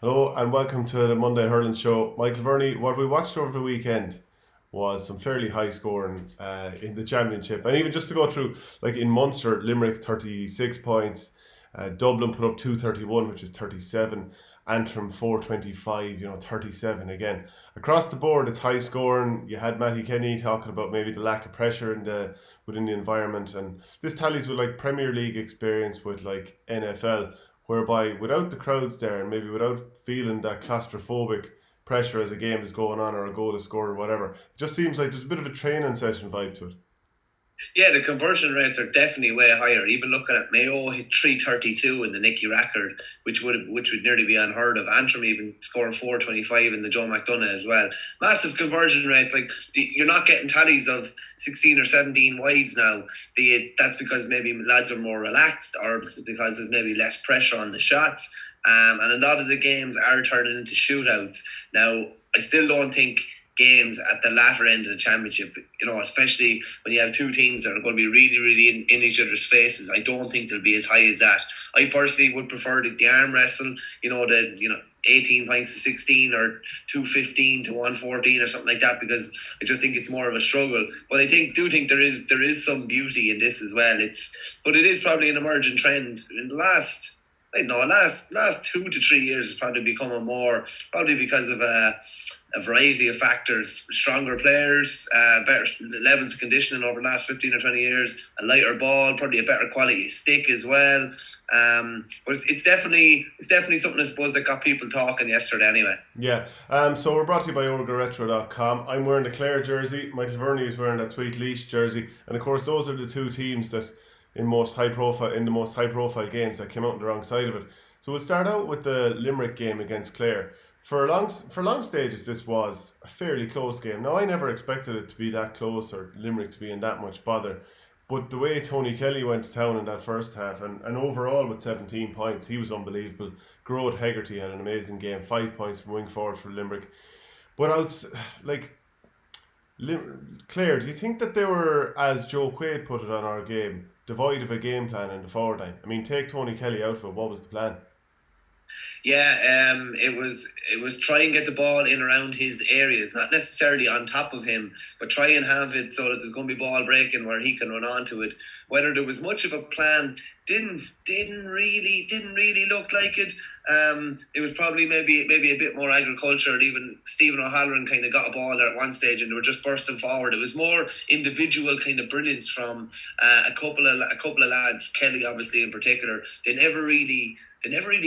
Hello and welcome to the Monday Hurling Show. Michael Verney, what we watched over the weekend was some fairly high scoring in the championship. And even just to go through, like in Munster, Limerick 36 points, Dublin put up 231, which is 37, Antrim 425, 37 again. Across the board, it's high scoring. You had Matty Kenny talking about maybe the lack of pressure within the environment. And this tallies with like Premier League experience with like NFL, whereby without the crowds there and maybe without feeling that claustrophobic pressure as a game is going on or a goal is scored or whatever, it just seems like there's a bit of a training session vibe to it. Yeah, the conversion rates are definitely way higher. Even looking at Mayo hit 332 in the Nicky Rackard, which would nearly be unheard of. Antrim even scored 425 in the Joe McDonagh as well. Massive conversion rates. Like you're not getting tallies of 16 or 17 wides now. Be it that's because maybe lads are more relaxed, or because there's maybe less pressure on the shots. And a lot of the games are turning into shootouts now. I still don't think games at the latter end of the championship, especially when you have two teams that are going to be really, really in each other's faces. I don't think they'll be as high as that. I personally would prefer the arm wrestle, 18 points to 16 or 215 to 114 or something like that, because I just think it's more of a struggle. But I do think there is some beauty in this as well. But it is probably an emerging trend in the last. I don't know, last 2 to 3 years has probably become a more, probably because of a variety of factors: stronger players, better levels of conditioning over the last 15 or 20 years, a lighter ball, probably a better quality stick as well. But it's definitely something, I suppose, that got people talking yesterday anyway. Yeah, so we're brought to you by OrgaRetro.com. I'm wearing the Clare jersey, Michael Verney is wearing that Sweet Leash jersey, and of course those are the two teams that in the most high profile games that came out on the wrong side of it. So we'll start out with the Limerick game against Clare. For long stages, this was a fairly close game. Now, I never expected it to be that close or Limerick to be in that much bother. But the way Tony Kelly went to town in that first half, and overall with 17 points, he was unbelievable. Grode Hegarty had an amazing game, 5 points from wing forward for Limerick. But like Claire, do you think that they were, as Joe Quaid put it on our game, devoid of a game plan in the forward line? I mean, take Tony Kelly out of it. What was the plan? Yeah, it was try and get the ball in around his areas, not necessarily on top of him, but try and have it so that there's going to be ball breaking where he can run onto it. Whether there was much of a plan didn't really look like it. It was probably maybe a bit more agriculture. Even Stephen O'Halloran kind of got a ball there at one stage, and they were just bursting forward. It was more individual kind of brilliance from a couple of lads. Kelly, obviously, in particular. They never really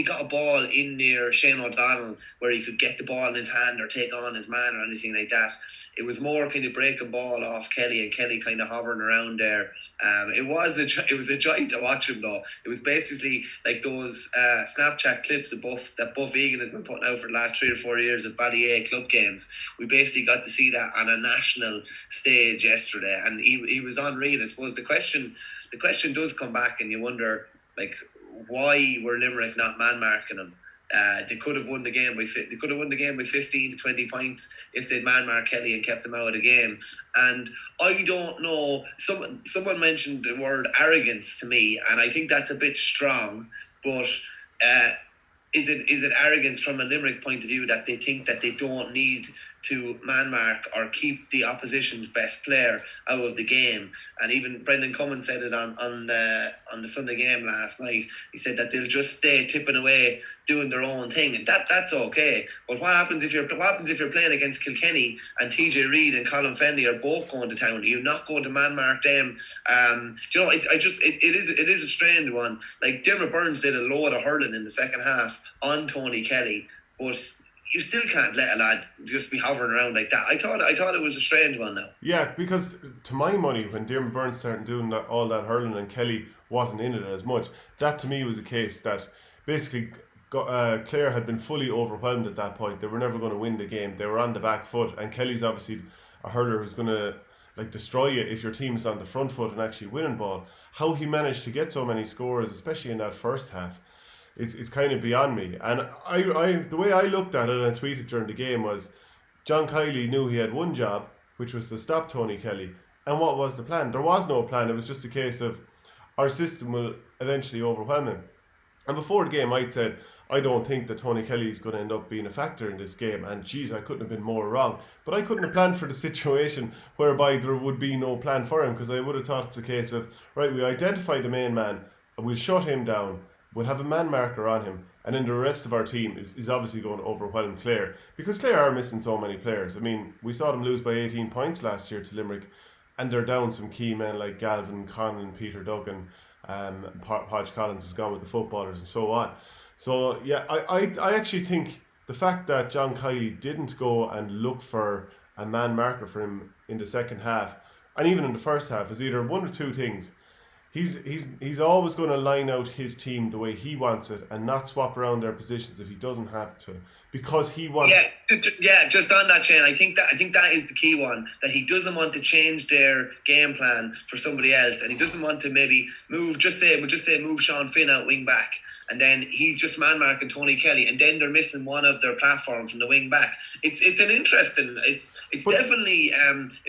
got a ball in near Shane O'Donnell where he could get the ball in his hand or take on his man or anything like that. It was more kind of breaking ball off Kelly, and Kelly kind of hovering around there. It was a joy to watch him though. It was basically like those Snapchat clips that Buff Egan has been putting out for the last 3 or 4 years of Ballyea club games. We basically got to see that on a national stage yesterday, and he was unreal. I suppose the question does come back, and you wonder, like, why were Limerick not man marking them? They could have won the game by 15 to 20 points if they'd man marked Kelly and kept them out of the game. And I don't know. Someone mentioned the word arrogance to me, and I think that's a bit strong. But uh, is it arrogance from a Limerick point of view that they think that they don't need to man mark or keep the opposition's best player out of the game? And even Brendan Cummins said it on the Sunday game last night. He said that they'll just stay tipping away, doing their own thing, and that's okay. But what happens if you're playing against Kilkenny and TJ Reid and Colin Fennelly are both going to town? Are you not going to man mark them? It is a strange one. Like, Dermot Burns did a load of hurling in the second half on Tony Kelly, but you still can't let a lad just be hovering around like that. I thought it was a strange one now. Yeah, because to my money, when Diarmaid Byrne started doing all that hurling and Kelly wasn't in it as much, that to me was a case that basically Clare had been fully overwhelmed at that point. They were never going to win the game. They were on the back foot, and Kelly's obviously a hurler who's going to like destroy you if your team's on the front foot and actually winning ball. How he managed to get so many scores, especially in that first half, it's kind of beyond me. And the way I looked at it and tweeted during the game was John Kiley knew he had one job, which was to stop Tony Kelly. And what was the plan? There was no plan. It was just a case of our system will eventually overwhelm him. And before the game, I'd said, I don't think that Tony Kelly is going to end up being a factor in this game. And geez, I couldn't have been more wrong. But I couldn't have planned for the situation whereby there would be no plan for him, because I would have thought it's a case of, right, we identify the main man, and we'll shut him down. We'll have a man marker on him. And then the rest of our team is obviously going to overwhelm Clare. Because Clare are missing so many players. I mean, we saw them lose by 18 points last year to Limerick. And they're down some key men like Galvin, Conlon, Peter Duggan. Podge Collins has gone with the footballers and so on. So yeah, I actually think the fact that John Kiley didn't go and look for a man marker for him in the second half, and even in the first half, is either one of two things. He's always going to line out his team the way he wants it and not swap around their positions if he doesn't have to, because he wants. Yeah. Just on that, Shane, I think that is the key one, that he doesn't want to change their game plan for somebody else, and he doesn't want to maybe move. Move Sean Finn out wing back, and then he's just man marking Tony Kelly, and then they're missing one of their platform from the wing back. It's an interesting. It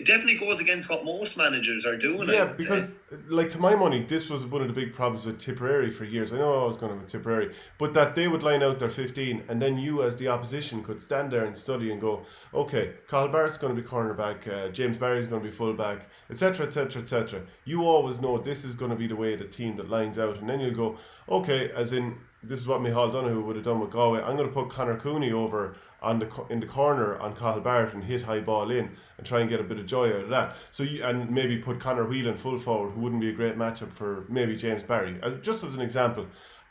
definitely goes against what most managers are doing. Yeah, because like, to my money, this was one of the big problems with Tipperary for years. I know I was going with Tipperary, but that they would line out their 15, and then you as the opposition could stand there and study and go, okay, Cathal Barrett's going to be cornerback, James Barry's going to be fullback, etc, etc, etc. You always know this is going to be the way the team that lines out, and then you'll go, okay, as in, this is what Micheál Donoghue would have done with Galway. I'm going to put Conor Cooney over in the corner on Cathal Barrett and hit high ball in and try and get a bit of joy out of that. So and maybe put Conor Whelan full forward, who wouldn't be a great matchup for maybe James Barry, just as an example.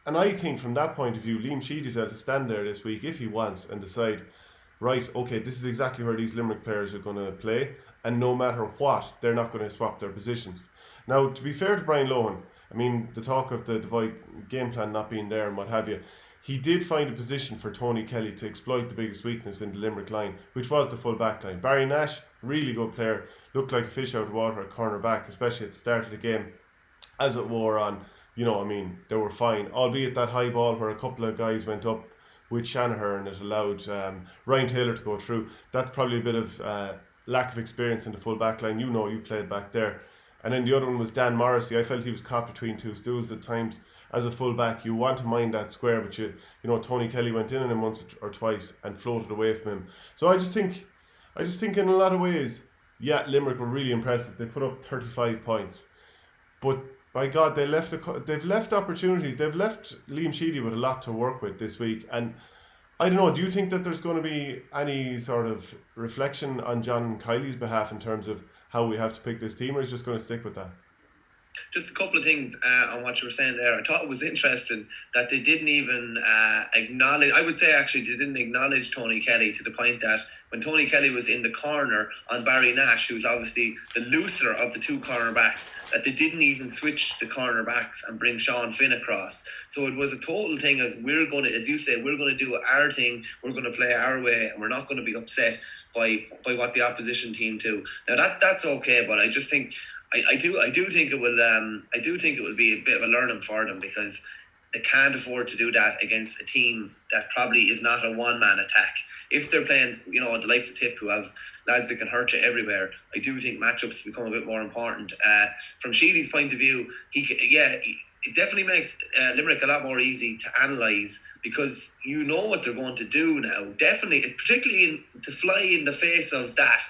And I think from that point of view, Liam Sheedy's able to stand there this week if he wants and decide, right, okay, this is exactly where these Limerick players are going to play, and no matter what, they're not going to swap their positions. Now, to be fair to Brian Lohan, I mean, the talk of the divide game plan not being there and what have you, he did find a position for Tony Kelly to exploit the biggest weakness in the Limerick line, which was the full back line. Barry Nash, really good player, looked like a fish out of water at corner back, especially at the start of the game. As it wore on, they were fine, albeit that high ball where a couple of guys went up with Shanahan and it allowed Ryan Taylor to go through. That's probably a bit of lack of experience in the full back line. You played back there. And then the other one was Dan Morrissey. I felt he was caught between two stools at times. As a fullback, you want to mind that square, but Tony Kelly went in on him once or twice and floated away from him. So I just think in a lot of ways, yeah, Limerick were really impressive. They put up 35 points, but by God, they've left opportunities. They've left Liam Sheedy with a lot to work with this week. And I don't know, do you think that there's going to be any sort of reflection on John Kiley's behalf in terms of how we have to pick this team, or is just going to stick with that? Just a couple of things on what you were saying there. I thought it was interesting that they didn't even acknowledge, I would say actually they didn't acknowledge Tony Kelly, to the point that when Tony Kelly was in the corner on Barry Nash, who's obviously the looser of the two cornerbacks, that they didn't even switch the cornerbacks and bring Sean Finn across. So it was a total thing of, we're going to, as you say, we're going to do our thing, we're going to play our way, and we're not going to be upset by what the opposition team do. Now that's okay, but I just think I do think it will be a bit of a learning for them, because they can't afford to do that against a team that probably is not a one-man attack. If they're playing, the likes of Tip, who have lads that can hurt you everywhere, I do think matchups become a bit more important. From Sheedy's point of view, it definitely makes Limerick a lot more easy to analyse, because you know what they're going to do now. Definitely, particularly to fly in the face of that.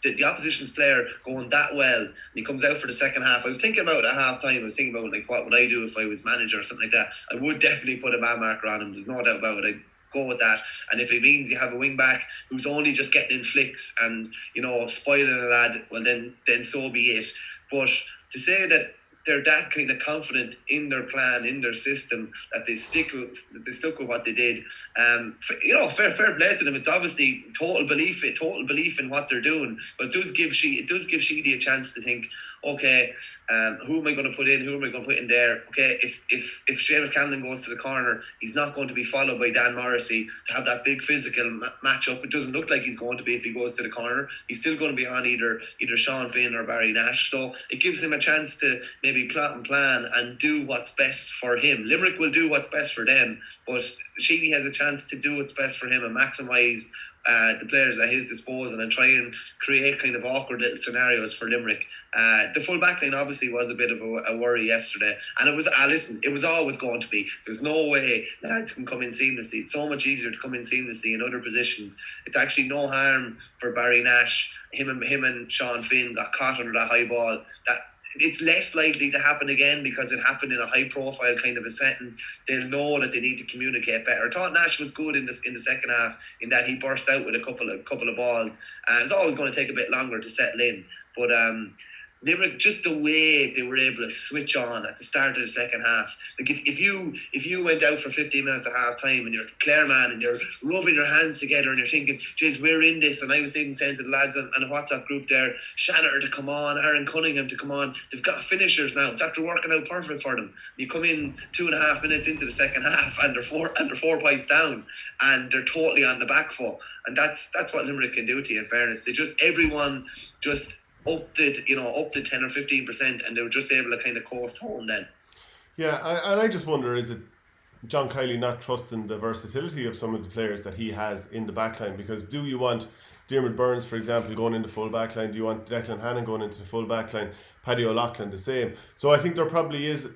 The opposition's player going that well, and he comes out for the second half. I was thinking about at half time, I was thinking about, like, what would I do if I was manager or something like that. I would definitely put a man marker on him, there's no doubt about it. I'd go with that. And if it means you have a wing back who's only just getting in flicks and, spoiling a lad, well then so be it. But to say that they're that kind of confident in their plan, in their system, that they stuck with what they did. Fair play to them. It's obviously total belief in what they're doing. But it does give Sheedy a chance to think, okay, who am I going to put in? Who am I going to put in there? Okay, if Seamus Cannon goes to the corner, he's not going to be followed by Dan Morrissey to have that big physical matchup. It doesn't look like he's going to be if he goes to the corner. He's still going to be on either Sean Finn or Barry Nash. So it gives him a chance to maybe plot and plan and do what's best for him. Limerick will do what's best for them, but Sheedy has a chance to do what's best for him and maximise the players at his disposal and try and create kind of awkward little scenarios for Limerick. The full back line obviously was a bit of a worry yesterday, and it was it was always going to be. There's no way lads can come in seamlessly. It's so much easier to come in seamlessly in other positions. It's actually no harm for Barry Nash. Him and Sean Finn got caught under that high ball. That it's less likely to happen again because it happened in a high profile kind of a setting. They'll know that they need to communicate better. I thought Nash was good in the second half in that he burst out with a couple of balls. It's always going to take a bit longer to settle in, but Limerick, just the way they were able to switch on at the start of the second half. Like if you went out for 15 minutes at half time and you're Clare man and you're rubbing your hands together and you're thinking, geez, we're in this. And I was even saying to the lads on a WhatsApp group there, Shannon to come on, Aaron Cunningham to come on. They've got finishers now. It's after working out perfect for them. You come in 2.5 minutes into the second half and they're 4 points down and they're totally on the back foot. And that's what Limerick can do to you, in fairness. Everyone up to 10 or 15%, and they were just able to kind of coast home then. Yeah, and I just wonder, is it John Kiley not trusting the versatility of some of the players that he has in the backline? Because do you want Diarmaid Byrnes, for example, going into full backline? Do you want Declan Hannon going into the full backline? Paddy O'Loughlin the same. So I think there probably is,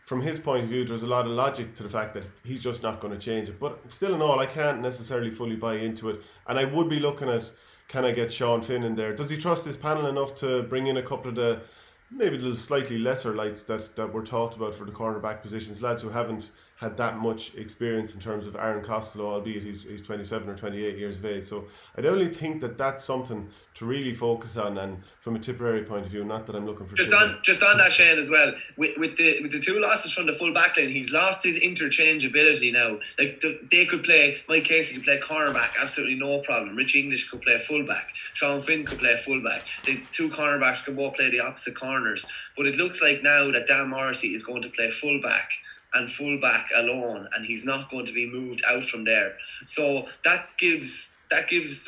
from his point of view, there's a lot of logic to the fact that he's just not going to change it. But still in all, I can't necessarily fully buy into it. And I would be looking at, can I get Sean Finn in there? Does he trust his panel enough to bring in a couple of the maybe little slightly lesser lights that were talked about for the cornerback positions, lads who haven't had that much experience in terms of Aaron Costello, albeit he's 27 or 28 years of age. So I definitely think that that's something to really focus on, and from a Tipperary point of view, not that I'm looking for just on that, Shane, as well, with the two losses from the full back line, he's lost his interchangeability now. Like they could play, Mike Casey could play cornerback, absolutely no problem. Rich English could play fullback, Sean Finn could play fullback. The two cornerbacks could both play the opposite corners. But it looks like now that Dan Morrissey is going to play fullback and fullback alone, and he's not going to be moved out from there. So that gives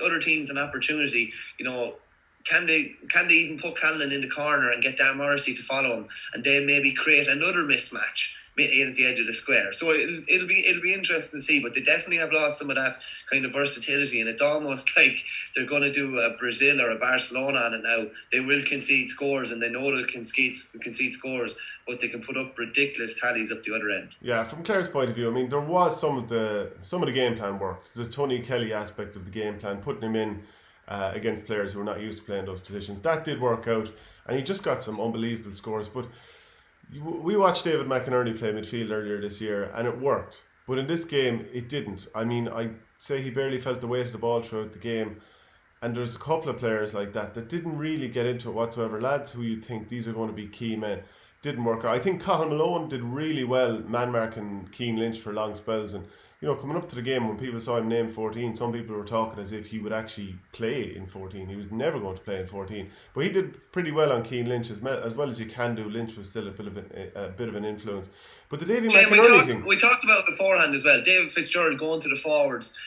other teams an opportunity. Can they even put Callan in the corner and get Dan Morrissey to follow him, and then maybe create another mismatch in at the edge of the square? So it'll be interesting to see. But they definitely have lost some of that kind of versatility, and it's almost like they're going to do a Brazil or a Barcelona on it now. They will concede scores, and they know they'll concede scores, but they can put up ridiculous tallies up the other end. Yeah, from Clare's point of view, I mean, there was some of the game plan worked. The Tony Kelly aspect of the game plan, putting him in against players who are not used to playing those positions, that did work out, and he just got some unbelievable scores. But we watched David McInerney play midfield earlier this year, and it worked. But in this game, it didn't. I mean, I'd say he barely felt the weight of the ball throughout the game. And there's a couple of players like that didn't really get into it whatsoever. Lads who you'd think these are going to be key men, didn't work out. I think Cathal Malone did really well man-marking Cian Lynch for long spells. And, coming up to the game, when people saw him name 14, some people were talking as if he would actually play in 14. He was never going to play in 14. But he did pretty well on Cian Lynch, as well as you can do. Lynch was still a bit of an influence. But the Davy McInerney thing... We talked about it beforehand as well. David Fitzgerald going to the forwards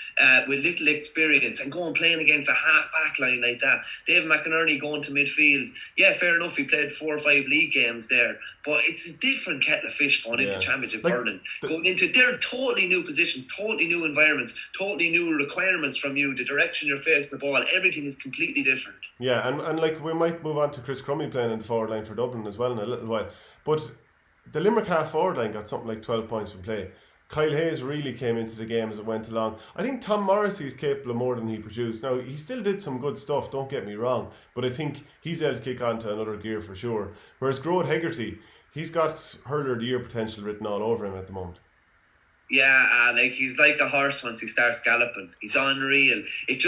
with little experience and going playing against a half-back line like that. David McInerney going to midfield. Yeah, fair enough, he played 4 or 5 league games there. But it's a different kettle of fish going into Championship hurling. Going into... They're totally new positions, totally new environments, totally new requirements from you, the direction you're facing the ball, everything is completely different. Yeah, and like we might move on to Chris Crummy playing in the forward line for Dublin as well in a little while. But the Limerick half forward line got something like 12 points from play. Kyle Hayes really came into the game as it went along. I think Tom Morrissey is capable of more than he produced. Now, he still did some good stuff, don't get me wrong, but I think he's able to kick on to another gear for sure. Whereas Grode Hegarty, he's got hurler of the year potential written all over him at the moment. Yeah, like he's like a horse once he starts galloping. He's unreal. It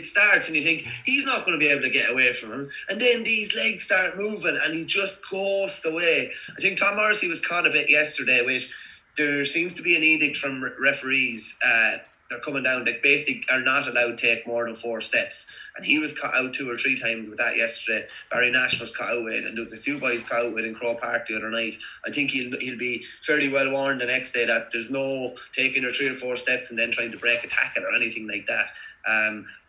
starts and you think he's not going to be able to get away from him, and then these legs start moving and he just goes away. I think Tom Morrissey was caught a bit yesterday, which there seems to be an edict from referees. They're coming down. They basically are not allowed to take more than 4 steps. And he was caught out 2 or 3 times with that yesterday. Barry Nash was caught out with, and there was a few boys caught out with in Crow Park the other night. I think he'll be fairly well warned the next day that there's no taking your 3 or 4 steps and then trying to break a tackle or anything like that.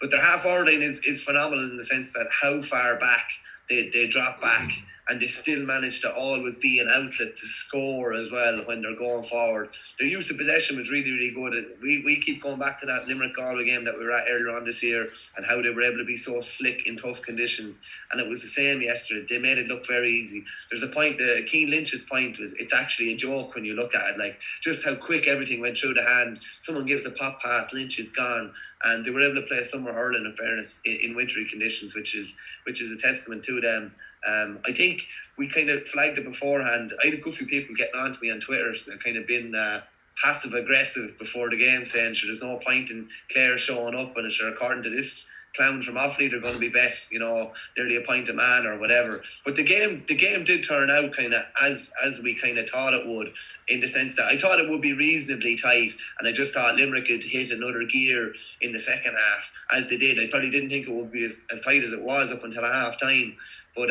But their half forward line is phenomenal in the sense that how far back they drop back. and they still manage to always be an outlet to score as well when they're going forward. Their use of possession was really, really good. We keep going back to that Limerick-Galway game that we were at earlier on this year, and how they were able to be so slick in tough conditions, and it was the same yesterday. They made it look very easy. There's a point, the Keane Lynch's point was, it's actually a joke when you look at it, like just how quick everything went through the hand. Someone gives a pop pass, Lynch is gone, and they were able to play summer hurling, in fairness, in wintry conditions, which is a testament to them. I think we kind of flagged it beforehand. I had a good few people getting on to me on Twitter, kind of been passive aggressive before the game, saying sure there's no point in Clare showing up, and sure according to this clown from Offaly they're going to be bet, nearly a point a man or whatever. But the game did turn out kind of as we kind of thought it would, in the sense that I thought it would be reasonably tight, and I just thought Limerick could hit another gear in the second half, as they did. I probably didn't think it would be as tight as it was up until a half time, but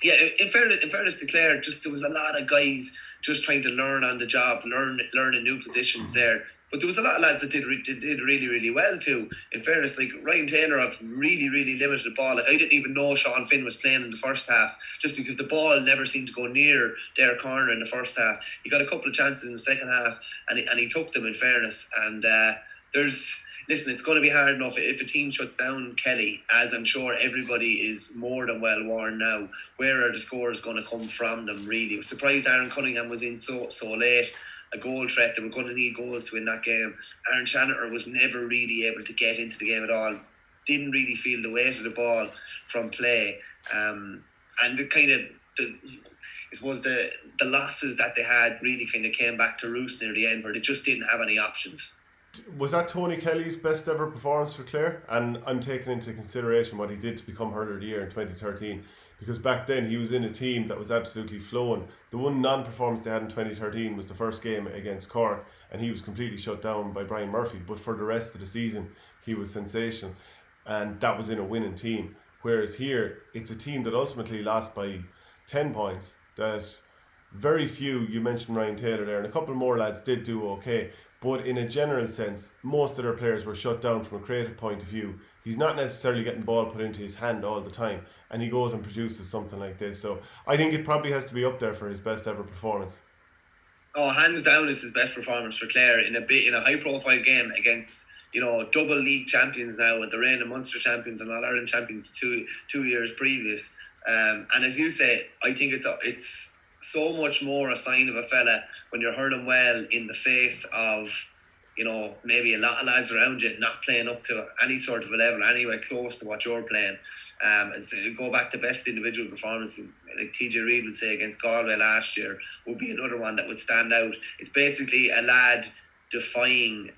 yeah, in fairness to Clare, just there was a lot of guys just trying to learn on the job, learning new positions there. But there was a lot of lads that did really, really well too. In fairness, like Ryan Taylor have really, really limited the ball. Like I didn't even know Sean Finn was playing in the first half, just because the ball never seemed to go near their corner in the first half. He got a couple of chances in the second half, and he took them, in fairness. And listen, it's going to be hard enough if a team shuts down Kelly, as I'm sure everybody is more than well warned now. Where are the scores going to come from them, really? I was surprised Aaron Cunningham was in so late. A goal threat. They were going to need goals to win that game. Aaron Chaniter was never really able to get into the game at all. Didn't really feel the weight of the ball from play. And the losses that they had really kind of came back to roost near the end, where they just didn't have any options. Was that Tony Kelly's best ever performance for Clare? And I'm taking into consideration what he did to become Hurler of the Year in 2013, because back then he was in a team that was absolutely flowing. The one non-performance they had in 2013 was the first game against Cork, and he was completely shut down by Brian Murphy. But for the rest of the season, he was sensational, and that was in a winning team. Whereas here, it's a team that ultimately lost by 10 points. That very few, you mentioned Ryan Taylor there, and a couple more lads did do okay. But in a general sense, most of their players were shut down from a creative point of view. He's not necessarily getting the ball put into his hand all the time, and he goes and produces something like this. So I think it probably has to be up there for his best ever performance. Oh, hands down, it's his best performance for Clare in a high profile game against double league champions now, with the reigning Munster champions and All Ireland champions two years previous. And as you say, I think it's so much more a sign of a fella when you're hurling well in the face of maybe a lot of lads around you not playing up to any sort of a level anywhere close to what you're playing. And so go back to best individual performance, like TJ Reid would say against Galway last year, would be another one that would stand out. It's basically a lad defying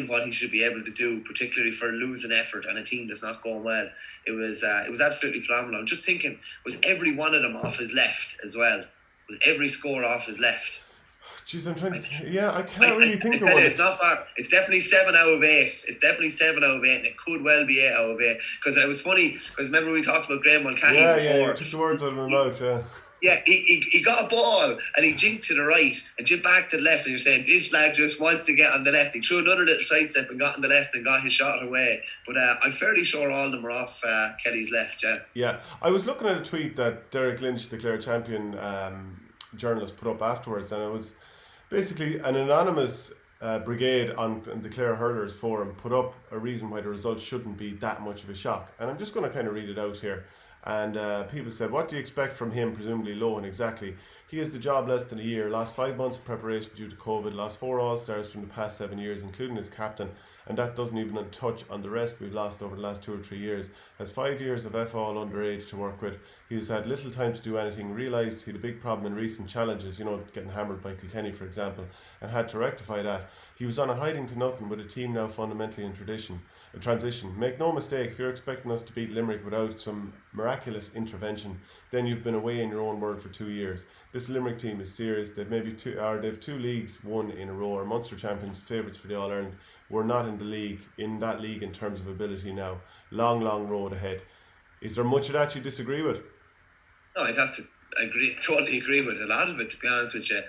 what he should be able to do, particularly for losing effort and a team that's not going well. It was absolutely phenomenal. I'm just thinking, was every one of them off his left as well? Was every score off his left? Jeez, I'm trying to. Yeah, I can't really think of one. It's not far. It's definitely 7 out of 8. It's definitely 7 out of 8, and it could well be 8 out of 8. Because it was funny. Because remember we talked about Graham Mulcahy before. Yeah, you took the words out of my mouth. Yeah. Yeah, he got a ball and he jinked to the right and jinked back to the left, and you're saying this lad just wants to get on the left. He threw another little sidestep and got on the left and got his shot away. But I'm fairly sure all of them were off Kelly's left. Yeah, I was looking at a tweet that Derek Lynch, the Clare champion journalist, put up afterwards, and it was basically an anonymous brigade on the Clare Hurlers forum put up a reason why the results shouldn't be that much of a shock, and I'm just going to kind of read it out here. And people said, what do you expect from him, presumably low, and exactly? He has the job less than a year, lost 5 months of preparation due to COVID, lost 4 All-Stars from the past 7 years, including his captain, and that doesn't even touch on the rest we've lost over the last 2 or 3 years. Has 5 years of all underage to work with. He has had little time to do anything, realised he had a big problem in recent challenges, getting hammered by Kilkenny, for example, and had to rectify that. He was on a hiding to nothing with a team now fundamentally in transition. Make no mistake, if you're expecting us to beat Limerick without some miraculous intervention, then you've been away in your own world for 2 years. This Limerick team is serious. They've 2 leagues won in a row, are Munster champions, favourites for the All Ireland. We're not in that league in terms of ability now. Long road ahead. Is there much of that you disagree with? No, I'd have to totally agree with a lot of it, to be honest with you.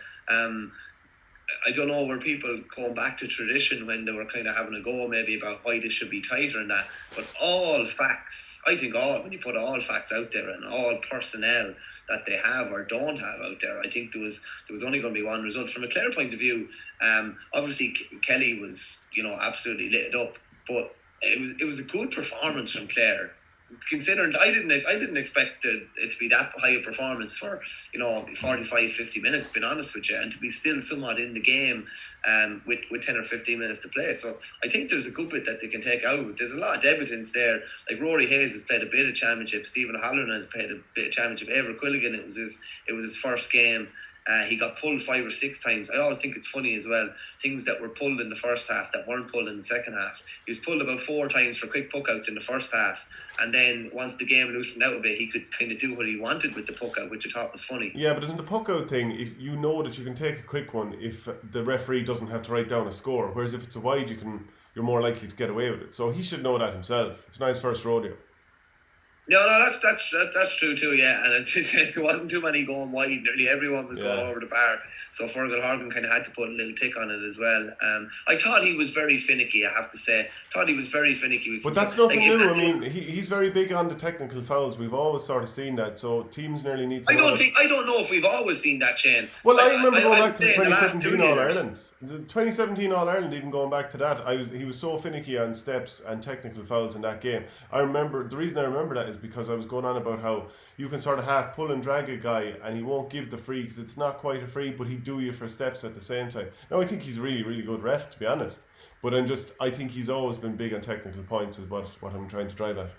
I don't know, were people going back to tradition when they were kind of having a go maybe about why this should be tighter and that, but all facts, I think when you put all facts out there and all personnel that they have or don't have out there, I think there was only going to be one result. From a Clare point of view, obviously Kelly was, absolutely lit it up, but it was a good performance from Clare. Considering I didn't expect it to be that high a performance for 45-50 minutes, being honest with you, and to be still somewhat in the game with 10 or 15 minutes to play. So I think there's a good bit that they can take out of it. There's a lot of debutants there, like Rory Hayes has played a bit of championship, Stephen O'Halloran has played a bit of championship, Ever Quilligan, it was his first game. He got pulled 5 or 6 times. I always think it's funny as well, things that were pulled in the first half that weren't pulled in the second half. He was pulled about 4 times for quick puck outs in the first half, and then once the game loosened out a bit, he could kind of do what he wanted with the puck out, which I thought was funny. Yeah, but isn't the puck out thing, if you know that you can take a quick one if the referee doesn't have to write down a score, whereas if it's a wide, you're more likely to get away with it. So he should know that himself. It's a nice first rodeo. No, that's true too, yeah. And it's just, there wasn't too many going wide. Nearly everyone was going over the bar. So Fergal Horgan kind of had to put a little tick on it as well. I thought he was very finicky, I have to say. But that's nothing new. I mean, he's very big on the technical fouls. We've always sort of seen that. So teams nearly need to. I don't know if we've always seen that, Shane. Well, I remember going back to the 2017 All Ireland. The 2017 All Ireland, even going back to that, he was so finicky on steps and technical fouls in that game. The reason I remember that is because I was going on about how you can sort of half pull and drag a guy and he won't give the free because it's not quite a free, but he'd do you for steps at the same time. Now I think he's a really, really good ref, to be honest. But I think he's always been big on technical points is what I'm trying to drive at.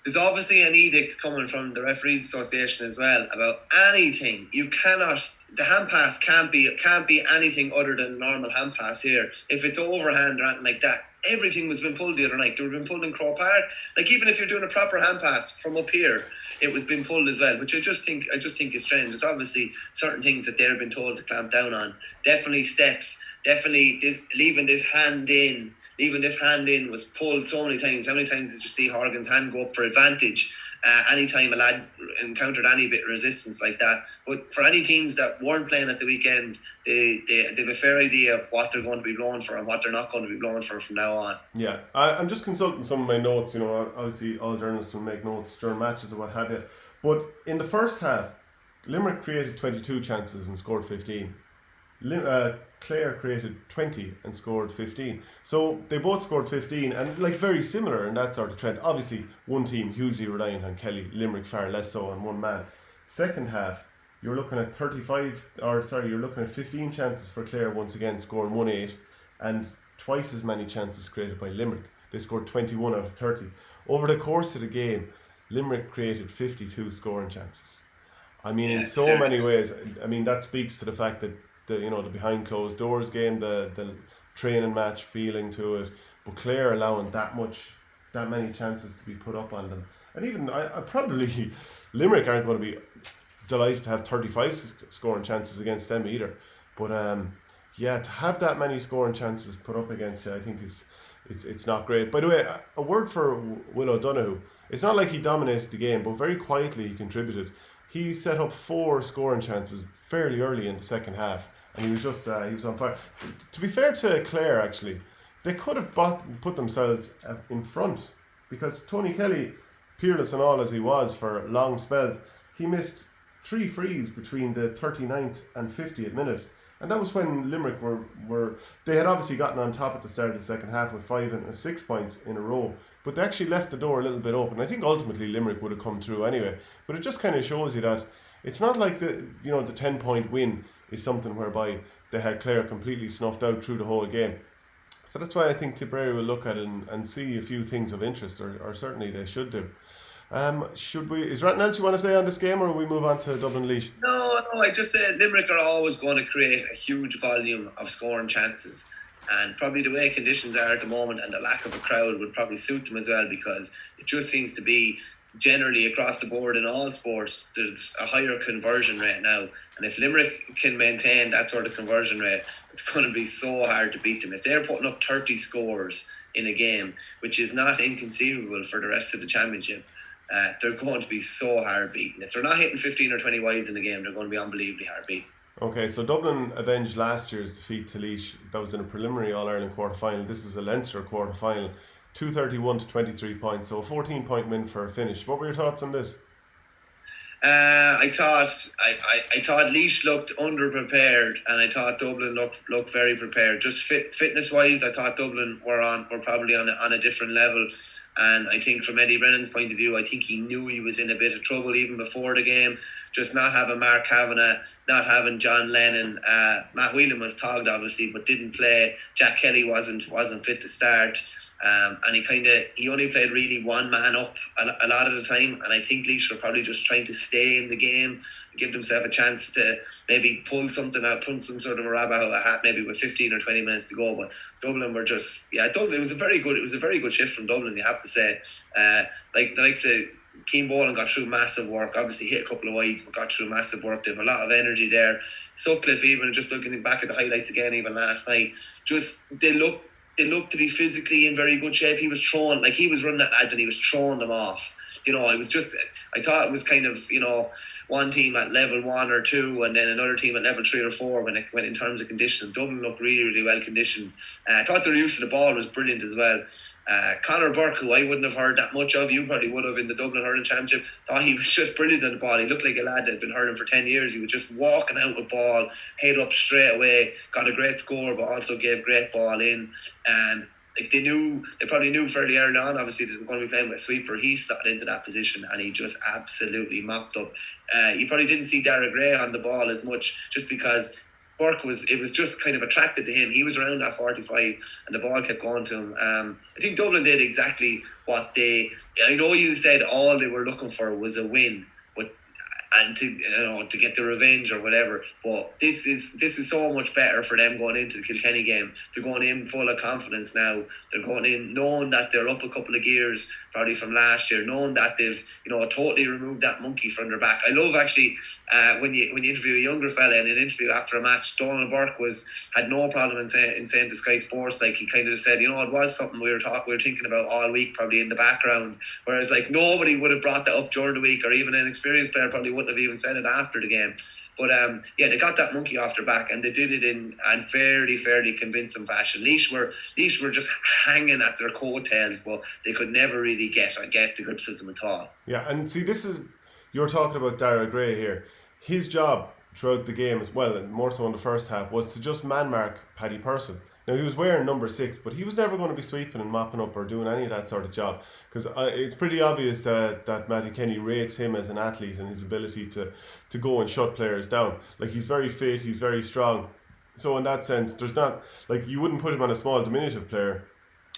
There's obviously an edict coming from the Referees Association as well about anything. The hand pass can't be anything other than normal hand pass here. If it's overhand or anything like that, everything was been pulled the other night. They were been pulled in Crow Park. Like even if you're doing a proper hand pass from up here, it was being pulled as well, which I just think is strange. There's obviously certain things that they're been told to clamp down on. Definitely steps. Definitely leaving this hand in was pulled so many times. How many times did you see Horgan's hand go up for advantage? Anytime a lad encountered any bit of resistance like that. But for any teams that weren't playing at the weekend, they have a fair idea of what they're going to be blown for and what they're not going to be blown for from now on. Yeah, I'm just consulting some of my notes. Obviously all journalists will make notes during matches or what have you. But in the first half, Limerick created 22 chances and scored 15. Clare created 20 and scored 15. So they both scored 15 and very similar in that sort of trend. Obviously, one team hugely reliant on Kelly, Limerick far less so on one man. Second half, you're looking at 15 chances for Clare once again, scoring 1-8, and twice as many chances created by Limerick. They scored 21 out of 30. Over the course of the game, Limerick created 52 scoring chances. I mean, in so many ways, I mean, that speaks to the fact that the behind closed doors game, the training match feeling to it, but Clare allowing that many chances to be put up on them, and even I probably Limerick aren't going to be delighted to have 35 scoring chances against them either. But to have that many scoring chances put up against you, I think it's not great. By the way, a word for Will O'Donoghue. It's not like he dominated the game, but very quietly he contributed. He set up 4 scoring chances fairly early in the second half, and he was on fire. To be fair to Clare, actually, they could have put themselves in front, because Tony Kelly, peerless and all as he was for long spells, he missed 3 frees between the 39th and 50th minute, and that was when Limerick they had obviously gotten on top at the start of the second half with 5 and 6 points in a row, but they actually left the door a little bit open. I think ultimately Limerick would have come through anyway, but it just kind of shows you that it's not like the 10-point win is something whereby they had Clare completely snuffed out through the whole game. So that's why I think Tipperary will look at it and see a few things of interest, or certainly they should do. Is there anything else you want to say on this game, or will we move on to Dublin Laois? No, I just said Limerick are always going to create a huge volume of scoring chances, and probably the way conditions are at the moment and the lack of a crowd would probably suit them as well, because it just seems to be generally across the board in all sports there's a higher conversion rate now, and if Limerick can maintain that sort of conversion rate, it's going to be so hard to beat them. If they're putting up 30 scores in a game, which is not inconceivable for the rest of the championship, they're going to be so hard beaten. If they're not hitting 15 or 20 wides in the game, they're going to be unbelievably hard beaten. Okay, so Dublin avenged last year's defeat to Laois. That was in a preliminary All-Ireland quarter-final. This is a Leinster quarter-final. 231 to 23 points, so a 14-point win for a finish. What were your thoughts on this? I thought Laois looked underprepared, and I thought Dublin looked very prepared. Just fitness wise, I thought Dublin were probably on a different level. And I think from Eddie Brennan's point of view, I think he knew he was in a bit of trouble even before the game. Just not having Mark Kavanagh, not having John Lennon. Matt Whelan was tagged obviously, but didn't play. Jack Kelly wasn't fit to start. And he only played really one man up a lot of the time, and I think Laois were probably just trying to stay in the game, give themselves a chance to maybe pull something out, pull some sort of a rabbit out of a hat, maybe with 15 or 20 minutes to go. But Dublin were Dublin. It was a very good shift from Dublin, you have to say. Like the likes of Keane Bolan got through massive work. Obviously hit a couple of wides, but got through massive work. They have a lot of energy there. Sutcliffe, even just looking back at the highlights again, even last night, they looked to be physically in very good shape. He was running at lads and he was throwing them off. I thought it was kind of, one team at level 1 or 2 and then another team at level 3 or 4 when in terms of condition. Dublin looked really, really well conditioned. I thought their use of the ball was brilliant as well. Conor Burke, who I wouldn't have heard that much of, you probably would have in the Dublin Hurling Championship, thought he was just brilliant on the ball. He looked like a lad that had been hurling for 10 years. He was just walking out with ball, head up straight away, got a great score, but also gave great ball in. And they probably knew fairly early on, obviously, that they were going to be playing with a sweeper. He slotted into that position and he just absolutely mopped up. You probably didn't see Dara Gray on the ball as much just because Burke was just kind of attracted to him. He was around that 45 and the ball kept going to him. I think Dublin did exactly I know you said all they were looking for was a win, and to get the revenge or whatever, but this is so much better for them going into the Kilkenny game. They're going in full of confidence now. They're going in knowing that they're up a couple of gears probably from last year, knowing that they've totally removed that monkey from their back. I love actually when you interview a younger fella in an interview after a match, Donald Burke had no problem in saying to Sky Sports, like, he kind of said, it was something we were thinking about all week, probably in the background, whereas like nobody would have brought that up during the week, or even an experienced player probably wouldn't have even said it after the game. But they got that monkey off their back and they did it in fairly convincing fashion. Laois were just hanging at their coattails, but they could never really get to grips with them at all. Yeah, and see, you're talking about Dara Gray here. His job throughout the game as well, and more so in the first half, was to just man mark Paddy Purcell. Now, he was wearing number 6, but he was never going to be sweeping and mopping up or doing any of that sort of job, because it's pretty obvious that Matty Kenny rates him as an athlete and his ability to go and shut players down. Like, he's very fit, he's very strong. So in that sense, there's not, like, you wouldn't put him on a small diminutive player.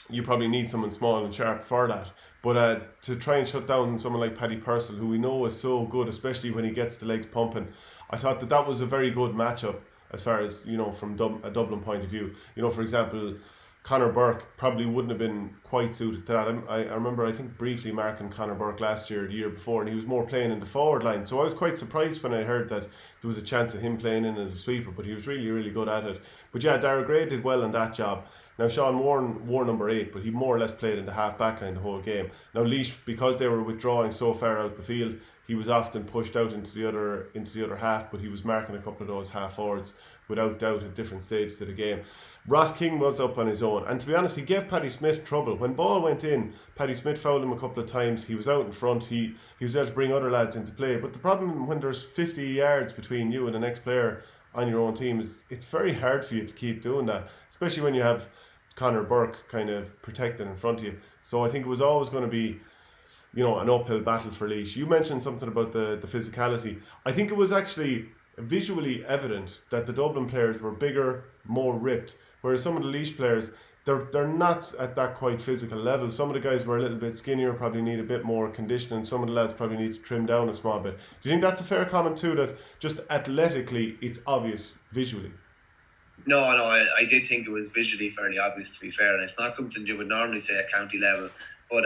You probably need someone small and sharp for that. But to try and shut down someone like Paddy Purcell, who we know is so good, especially when he gets the legs pumping, I thought that was a very good matchup as far as, from a Dublin point of view. For example, Conor Burke probably wouldn't have been quite suited to that. I remember, I think, briefly marking Conor Burke last year, the year before, and he was more playing in the forward line. So I was quite surprised when I heard that there was a chance of him playing in as a sweeper, but he was really, really good at it. But yeah, Dara Gray did well in that job. Now, Sean Warren wore number 8, but he more or less played in the half-back line the whole game. Now, Laois, because they were withdrawing so far out the field, he was often pushed out into the other half, but he was marking a couple of those half forwards without doubt at different stages of the game. Ross King was up on his own, and to be honest, he gave Paddy Smith trouble. When ball went in, Paddy Smith fouled him a couple of times. He was out in front. He was able to bring other lads into play. But the problem when there's 50 yards between you and the next player on your own team is it's very hard for you to keep doing that, especially when you have Conor Burke kind of protected in front of you. So I think it was always going to be, an uphill battle for Laois. You mentioned something about the physicality. I think it was actually visually evident that the Dublin players were bigger, more ripped, whereas some of the Laois players, they're not at that quite physical level. Some of the guys were a little bit skinnier, probably need a bit more conditioning. Some of the lads probably need to trim down a small bit. Do you think that's a fair comment too, that just athletically it's obvious visually? No, I did think it was visually fairly obvious, to be fair, and it's not something you would normally say at county level. But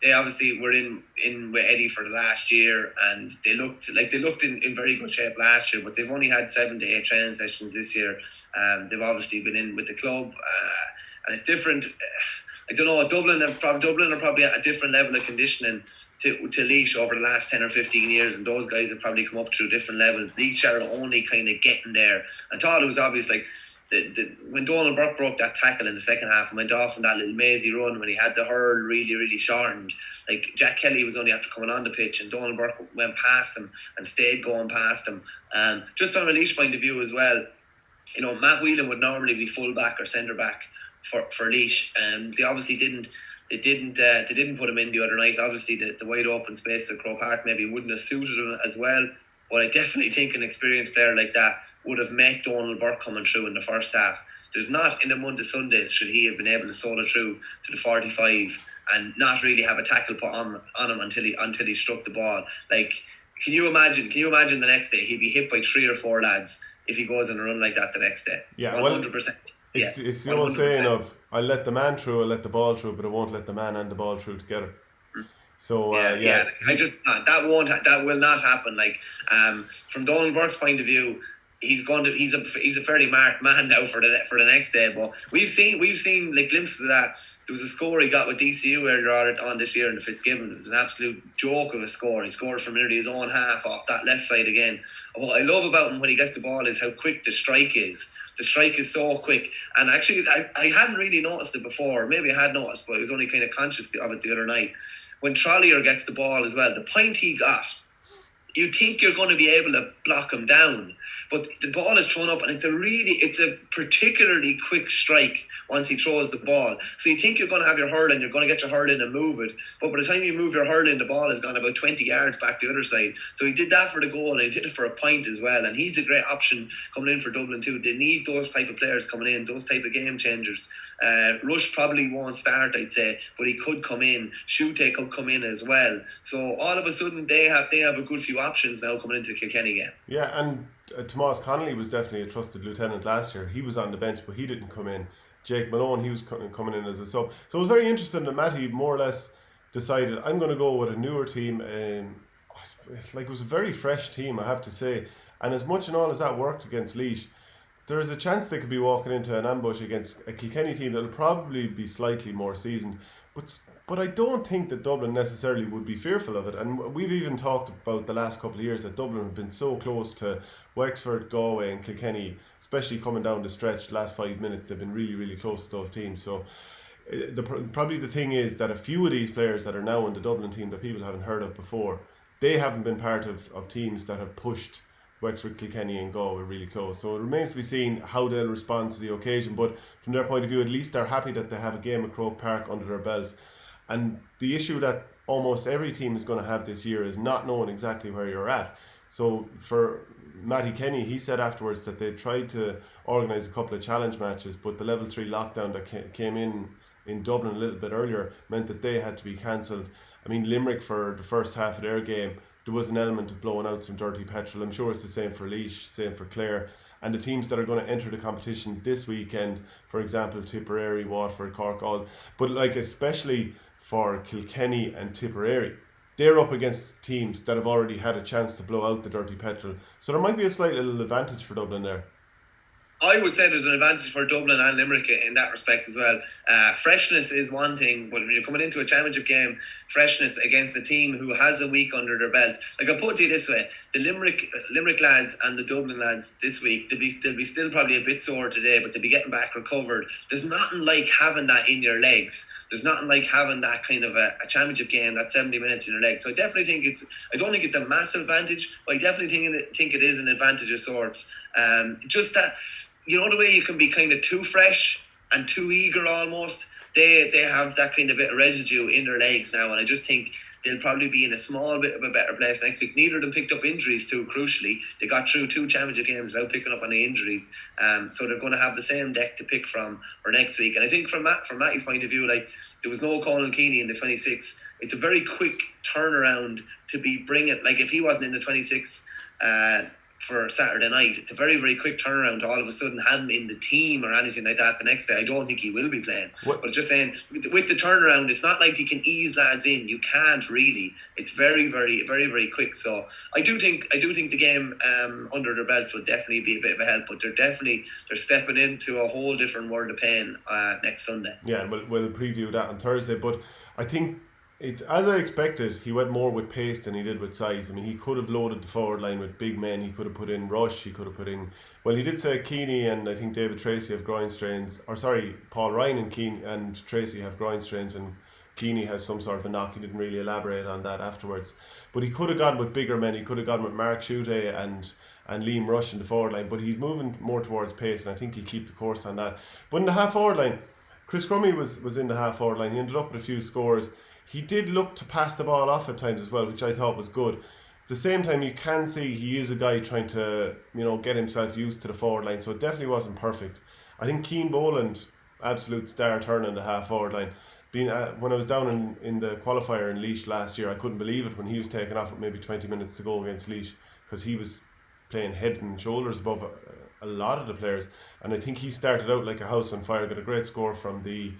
they obviously were in with Eddie for the last year, and they looked in very good shape last year. But they've only had 7 to 8 training sessions this year. They've obviously been in with the club and it's different. I don't know. Dublin are probably at a different level of conditioning to Laois over the last 10 or 15 years, and those guys have probably come up through different levels. Laois are only kind of getting there. I thought it was obvious, like when Donald Burke broke that tackle in the second half and went off on that little mazy run when he had the hurl really, really shortened. Like Jack Kelly was only after coming on the pitch, and Donald Burke went past him and stayed going past him. Just from a Laois point of view as well, you know, Matt Whelan would normally be full back or centre back for Laois. They obviously didn't. They didn't put him in the other night. Obviously, the wide open space at Croke Park maybe wouldn't have suited him as well. But I definitely think an experienced player like that would have met Donald Burke coming through in the first half. There's not in the Monday Sundays should he have been able to solo through to the 45 and not really have a tackle put on him until he struck the ball. Like, can you imagine the next day he'd be hit by 3 or 4 lads if he goes on a run like that the next day? Yeah, 100%. It's the old saying of, I'll let the man through, I'll let the ball through, but I won't let the man and the ball through together. So that will not happen. Like, from Donald Burke's point of view, he's a fairly marked man now for the next day. But we've seen like glimpses of that. There was a score he got with DCU earlier on this year in the Fitzgibbon. It was an absolute joke of a score. He scored from nearly his own half off that left side again. And what I love about him when he gets the ball is how quick the strike is. The strike is so quick. And actually, I hadn't really noticed it before. Maybe I had noticed, but I was only kind of conscious of it the other night. When Trollier gets the ball as well, the point he got, you think you're going to be able to block him down, but the ball is thrown up, and it's a particularly quick strike once he throws the ball. So you think you're going to have your hurling, you're going to get your hurling and move it, but by the time you move your hurling, the ball has gone about 20 yards back the other side. So he did that for the goal, and he did it for a point as well, and he's a great option coming in for Dublin too. They need those type of players coming in, those type of game changers. Rush probably won't start, I'd say, but he could come in. Shute could come in as well. So all of a sudden they have a good few options now coming into the Kilkenny game. Yeah, and Tomas Connolly was definitely a trusted lieutenant last year. He was on the bench, but he didn't come in. Jake Malone, he was coming in as a sub. So it was very interesting that Matty more or less decided, I'm going to go with a newer team. Like, it was a very fresh team, I have to say. And as much and all as that worked against Laois, there's a chance they could be walking into an ambush against a Kilkenny team that'll probably be slightly more seasoned. But I don't think that Dublin necessarily would be fearful of it. And we've even talked about the last couple of years that Dublin have been so close to Wexford, Galway and Kilkenny, especially coming down the stretch, the last 5 minutes, they've been really, really close to those teams. So probably the thing is that a few of these players that are now in the Dublin team that people haven't heard of before, they haven't been part of teams that have pushed Wexford, Kilkenny and Galway really close. So it remains to be seen how they'll respond to the occasion. But from their point of view, at least they're happy that they have a game at Croke Park under their belts. And the issue that almost every team is going to have this year is not knowing exactly where you're at. So for Matty Kenny, he said afterwards that they tried to organise a couple of challenge matches, but the level 3 lockdown that came in Dublin a little bit earlier meant that they had to be cancelled. I mean, Limerick, for the first half of their game, there was an element of blowing out some dirty petrol. I'm sure it's the same for Laois, same for Clare. And the teams that are going to enter the competition this weekend, for example, Tipperary, Waterford, Cork, all. But like especially for Kilkenny and Tipperary, they're up against teams that have already had a chance to blow out the dirty petrol. So there might be a slight little advantage for Dublin there. I would say there's an advantage for Dublin and Limerick in that respect as well. Freshness is one thing, but when you're coming into a championship game, freshness against a team who has a week under their belt. Like, I'll put it to you this way, the Limerick lads and the Dublin lads this week, they'll be still probably a bit sore today, but they'll be getting back recovered. There's nothing like having that in your legs. There's nothing like having that kind of a championship game, that 70 minutes in your legs. So I definitely think I don't think it's a massive advantage, but I definitely think it is an advantage of sorts. Just that, you know, the way you can be kind of too fresh and too eager almost, they have that kind of bit of residue in their legs now, and I just think they'll probably be in a small bit of a better place next week. Neither of them picked up injuries too, crucially. They got through 2 championship games without picking up any injuries, so they're going to have the same deck to pick from for next week. And I think from Matty's point of view, like, there was no Colin Keeney in the 26. It's a very quick turnaround to be bringing, like, if he wasn't in the 26, for Saturday night. It's a very, very quick turnaround to all of a sudden have him in the team or anything like that the next day. I don't think he will be playing. But just saying, with the turnaround, it's not like he can ease lads in. You can't really. It's very, very, very, very quick. So I do think the game under their belts will definitely be a bit of a help. But they're stepping into a whole different world of pain next Sunday. Yeah, and we'll preview that on Thursday. But I think it's as I expected. He went more with pace than he did with size. I mean, he could have loaded the forward line with big men. He could have put in Rush. He could have put in. Well, he did say Keeney and I think David Tracy have groin strains. Or sorry, Paul Ryan and Keeney and Tracy have groin strains, and Keeney has some sort of a knock. He didn't really elaborate on that afterwards. But he could have gone with bigger men. He could have gone with Mark Schutte and Liam Rush in the forward line. But he's moving more towards pace, and I think he'll keep the course on that. But in the half forward line, Chris Crummy was in the half forward line. He ended up with a few scores. He did look to pass the ball off at times as well, which I thought was good. At the same time, you can see he is a guy trying to, get himself used to the forward line, so it definitely wasn't perfect. I think Keane Boland, absolute star turn in the half forward line. When I was down in the qualifier in Laois last year, I couldn't believe it when he was taken off with maybe 20 minutes to go against Laois, because he was playing head and shoulders above a lot of the players, and I think he started out like a house on fire. Got a great score from the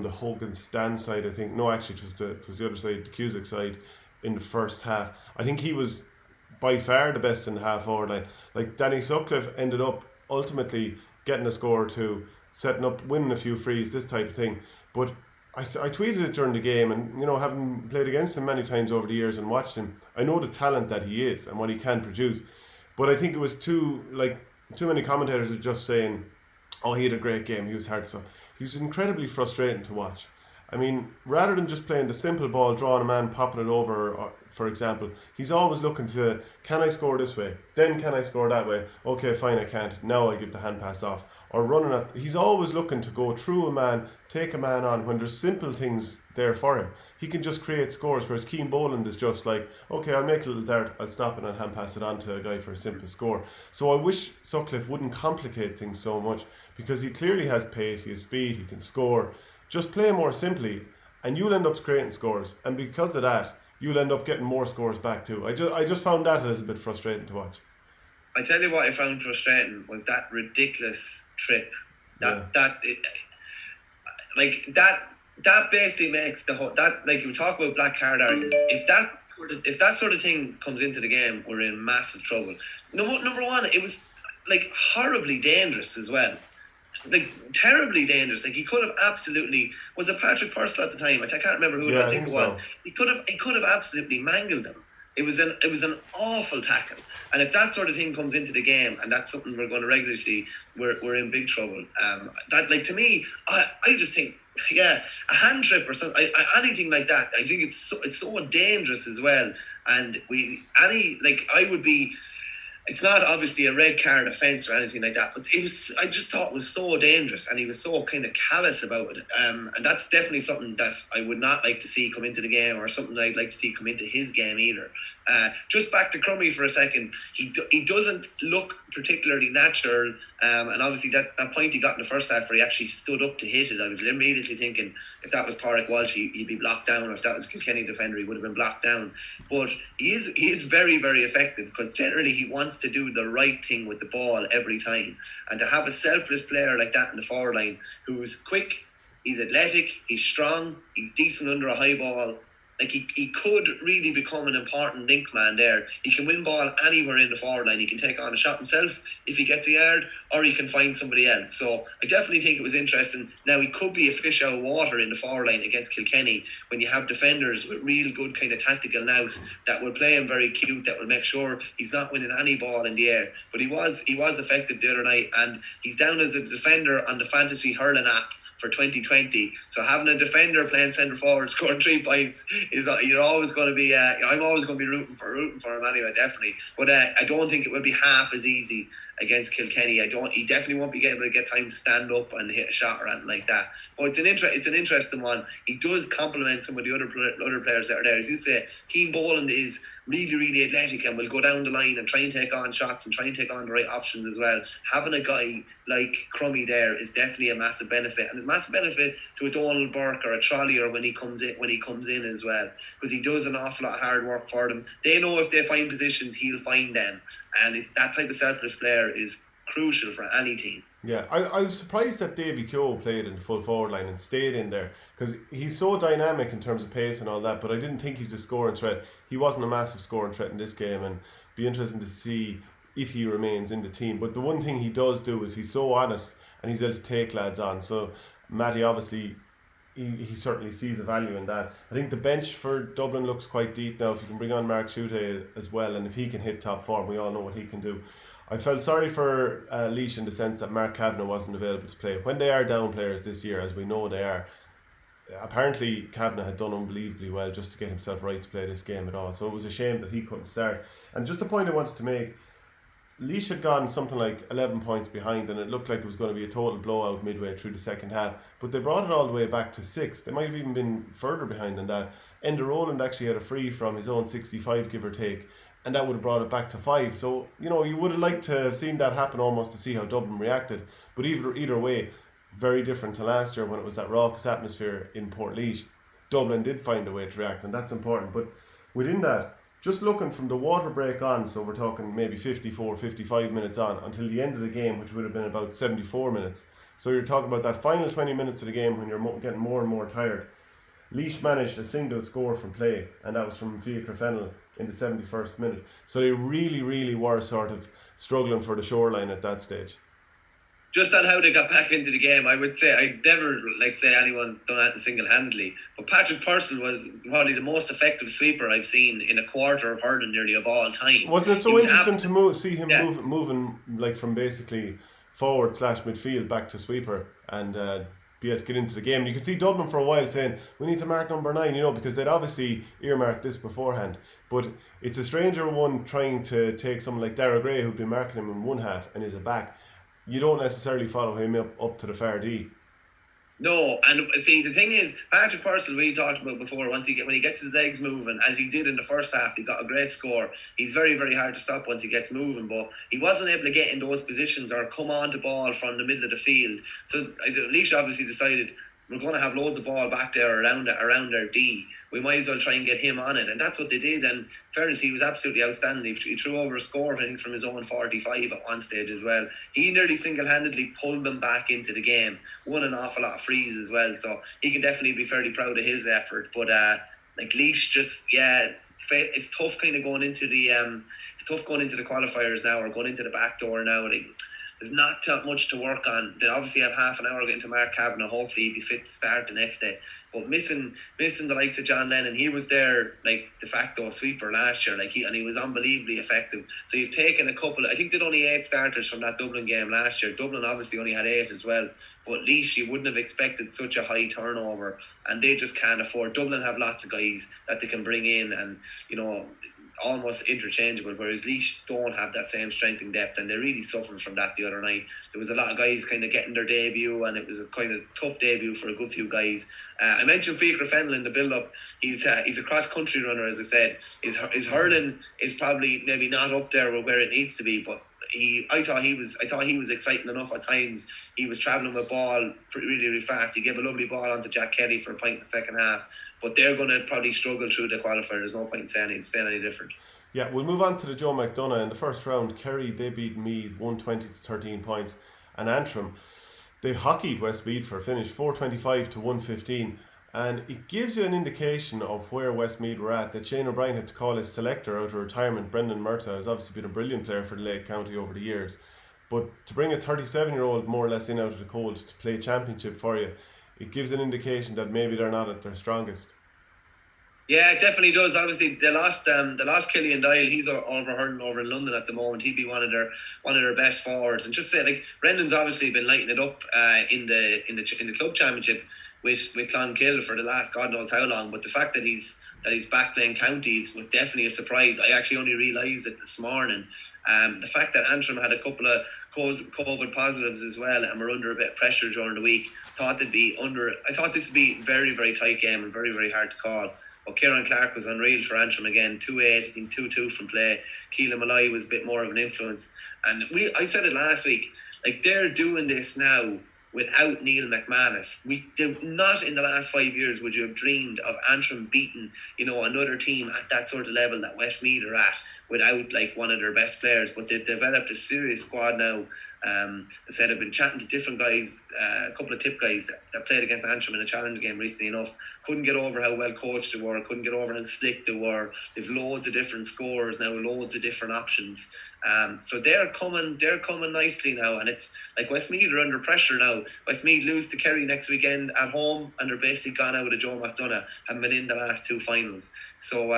Hogan stand side. I think it was the other side, the Cusack side, in the first half. I think he was by far the best in the half forward line. Like Danny Sutcliffe ended up ultimately getting a score or two, setting up, winning a few frees, this type of thing. But I tweeted it during the game, and having played against him many times over the years and watched him, I know the talent that he is and what he can produce. But I think it was too many commentators are just saying, oh, he had a great game, he was hard. So he was incredibly frustrating to watch. I mean, rather than just playing the simple ball, drawing a man, popping it over, or, for example, he's always looking to, can I score this way? Then can I score that way? Okay, fine, I can't. Now I give the hand pass off. Or running at, he's always looking to go through a man, take a man on, when there's simple things there for him. He can just create scores, whereas Keane Boland is just like, okay, I'll make a little dart, I'll stop it and hand pass it on to a guy for a simple score. So I wish Sutcliffe wouldn't complicate things so much, because he clearly has pace, he has speed, he can score. Just play more simply and you'll end up creating scores, and because of that you'll end up getting more scores back too. I just found that a little bit frustrating to watch. I tell you what I found frustrating was that ridiculous trip. That basically makes the whole, that, like you talk about black card arguments, if that sort of thing comes into the game, we're in massive trouble. Number one, it was like horribly dangerous as well. Like terribly dangerous. Like he could have absolutely, was it Patrick Purcell at the time? I can't remember who it was. I think it was. So. He could have absolutely mangled him. It was an awful tackle. And if that sort of thing comes into the game, and that's something we're going to regularly see, we're in big trouble. That, like, to me, I just think, a hand trip or something, anything like that, I think it's so dangerous as well. And I would be. It's not obviously a red card offence or anything like that, but I just thought it was so dangerous, and he was so kind of callous about it. And that's definitely something that I would not like to see come into the game, or something I'd like to see come into his game either. Just back to Crummy for a second, he doesn't look particularly natural, and obviously that point he got in the first half where he actually stood up to hit it, I was immediately thinking if that was Pádraig Walsh he'd be blocked down, or if that was a Kilkenny defender he would have been blocked down. But he is very, very effective, because generally he wants to do the right thing with the ball every time, and to have a selfless player like that in the forward line, who's quick, he's athletic, he's strong, he's decent under a high ball. Like he could really become an important link man there. He can win ball anywhere in the forward line. He can take on a shot himself if he gets a yard, or he can find somebody else. So I definitely think it was interesting. Now, he could be a fish out of water in the forward line against Kilkenny, when you have defenders with real good kind of tactical nous that will play him very cute, that will make sure he's not winning any ball in the air. But he was effective the other night, and he's down as a defender on the Fantasy Hurling app for 2020. So having a defender playing centre forward scoring 3 points is, you're always going to be I'm always going to be rooting for him anyway, definitely. But I don't think it will be half as easy against Kilkenny. He definitely won't be able to get time to stand up and hit a shot or anything like that. But it's an interesting one. He does complement some of the other players that are there. As you say, Keane Boland is really, really athletic and will go down the line and try and take on shots and try and take on the right options as well. Having a guy like Crummy there is definitely a massive benefit, and it's a massive benefit to a Donald Burke or a Trollier when he comes in as well, because he does an awful lot of hard work for them. They know if they find positions, he'll find them, and that type of selfless player is crucial for any team. Yeah, I was surprised that Davy Keogh played in the full forward line and stayed in there, because he's so dynamic in terms of pace and all that, but I didn't think he's a scoring threat. He wasn't a massive scoring threat in this game, and be interesting to see if he remains in the team. But the one thing he does do is he's so honest and he's able to take lads on. So Matty obviously, he certainly sees a value in that. I think the bench for Dublin looks quite deep now. If you can bring on Mark Schutte as well, and if he can hit top form, we all know what he can do. I felt sorry for Laois in the sense that Mark Kavanagh wasn't available to play. When they are down players this year, as we know they are, apparently Kavanagh had done unbelievably well just to get himself right to play this game at all. So it was a shame that he couldn't start. And just the point I wanted to make, Laois had gone something like 11 points behind, and it looked like it was going to be a total blowout midway through the second half, but they brought it all the way back to 6. They might have even been further behind than that. Enda Rowland actually had a free from his own 65, give or take, and that would have brought it back to 5. So, you would have liked to have seen that happen almost to see how Dublin reacted. But either way, very different to last year when it was that raucous atmosphere in Portlaoise. Dublin did find a way to react, and that's important. But within that, just looking from the water break on, so we're talking maybe 54, 55 minutes on, until the end of the game, which would have been about 74 minutes. So you're talking about that final 20 minutes of the game when you're getting more and more tired. Laois managed a single score from play, and that was from Meagher Fennell in the 71st minute. So they really, really were sort of struggling for the shoreline at that stage. Just on how they got back into the game, I would say I'd never say anyone done that single-handedly, but Patrick Purcell was probably the most effective sweeper I've seen in a quarter of hurling nearly of all time. Wasn't it so interesting to see him moving like from basically forward / midfield back to sweeper and be able to get into the game? And you can see Dublin for a while saying we need to mark number 9, because they'd obviously earmarked this beforehand. But it's a stranger one trying to take someone like Dara Gray, who'd been marking him in one half and is a back. You don't necessarily follow him up to the far D. No, and see, the thing is, Patrick Purcell, we talked about before, when he gets his legs moving, as he did in the first half, he got a great score. He's very, very hard to stop once he gets moving, but he wasn't able to get in those positions or come on to ball from the middle of the field. So Laois obviously decided, we're going to have loads of ball back there around our D. We might as well try and get him on it. And that's what they did. And in fairness, he was absolutely outstanding. He threw over a score, I think, from his own 45 at one stage as well. He nearly single-handedly pulled them back into the game. Won an awful lot of frees as well. So he can definitely be fairly proud of his effort. But Laois just, it's tough kind of going into the qualifiers now, or going into the back door now. There's not that much to work on. They obviously have half an hour getting to Mark Kavanagh. Hopefully he'll be fit to start the next day. But missing the likes of John Lennon, he was their de facto sweeper last year. He was unbelievably effective. So you've taken a couple. I think they'd only 8 starters from that Dublin game last year. Dublin obviously only had 8 as well. But at least you wouldn't have expected such a high turnover, and they just can't afford. Dublin have lots of guys that they can bring in, and almost interchangeable, whereas Laois don't have that same strength and depth, and they really suffered from that the other night. There was a lot of guys kind of getting their debut, and it was a kind of tough debut for a good few guys. I mentioned Meagher Fennell in the build-up. He's a cross-country runner, as I said. His hurling is probably maybe not up there where it needs to be, but I thought he was exciting enough at times. He was travelling with ball really, really fast. He gave a lovely ball onto Jack Kelly for a point in the second half. But they're going to probably struggle through the qualifier. There's no point in saying any different. Yeah, we'll move on to the Joe McDonagh. In the first round, Kerry, they beat Meath 120 to 13 points. And Antrim, they hockeyed Westmeath for a finish 425 to 115. And it gives you an indication of where Westmeath were at, that Shane O'Brien had to call his selector out of retirement. Brendan Murtagh has obviously been a brilliant player for the Lake County over the years. But to bring a 37-year-old more or less in out of the cold to play championship for you, it gives an indication that maybe they're not at their strongest. Yeah, it definitely does. Obviously, they lost Killian Doyle. He's over hurling over in London at the moment. He'd be one of their best forwards. And just say, Brendan's obviously been lighting it up in the club championship with Clonkill for the last God knows how long. But the fact that he's that he's back playing counties was definitely a surprise. I actually only realised it this morning. The fact that Antrim had a couple of COVID positives as well and were under a bit of pressure during the week, I thought this would be a very, very tight game and very, very hard to call. But Kieran Clark was unreal for Antrim again, 2-8, I think 2-2 from play. Keelan Malloy was a bit more of an influence. And I said it last week, like they're doing this now without Neil McManus. Not in the last 5 years would you have dreamed of Antrim beating, another team at that sort of level that Westmeath are at without like one of their best players. But they've developed a serious squad now. I said I've been chatting to different guys, a couple of tip guys that played against Antrim in a challenge game recently enough. Couldn't get over how well coached they were, couldn't get over how slick they were. They've loads of different scores now, loads of different options. So they're coming nicely now, and it's like Westmeath are under pressure now. Westmeath lose to Kerry next weekend at home, and they're basically gone out with a Joe McDonagh, haven't been in the last two finals. So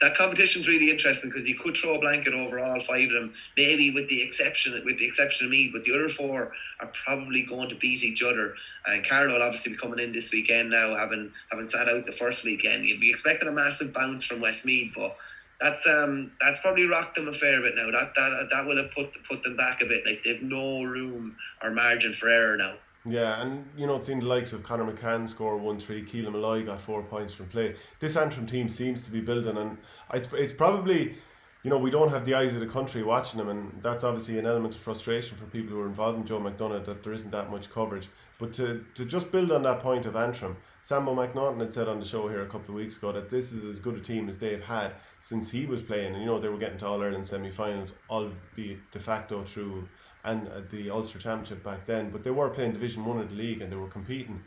that competition's really interesting because you could throw a blanket over all five of them, maybe with the exception of Meath, but the other four are probably going to beat each other. And Carlow will obviously be coming in this weekend now, having sat out the first weekend. You'd be expecting a massive bounce from Westmeath, but that's probably rocked them a fair bit now. That will have put them back a bit. Like they've no room or margin for error now. Yeah, and it's seen the likes of Conor McCann score 1-3, Keelan Malloy got 4 points from play. This Antrim team seems to be building, and it's probably, we don't have the eyes of the country watching them, and that's obviously an element of frustration for people who are involved in Joe McDonagh, that there isn't that much coverage. But to just build on that point of Antrim, Sambo McNaughton had said on the show here a couple of weeks ago that this is as good a team as they've had since he was playing, and they were getting to All-Ireland semi-finals, albeit de facto through and the Ulster Championship back then, but they were playing Division 1 of the league and they were competing.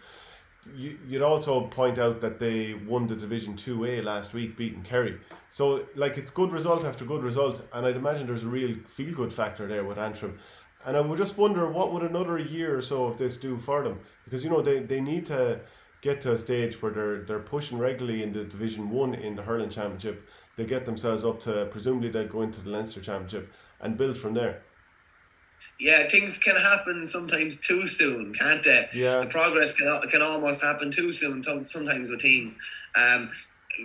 You'd also point out that they won the Division 2A last week, beating Kerry. So, it's good result after good result, and I'd imagine there's a real feel-good factor there with Antrim. And I would just wonder, what would another year or so of this do for them? Because, they need to get to a stage where they're pushing regularly in the Division 1 in the hurling championship. They get themselves up to, presumably they'll go into the Leinster Championship and build from there. Yeah, things can happen sometimes too soon, can't they? Yeah. The progress can almost happen too soon sometimes with teams.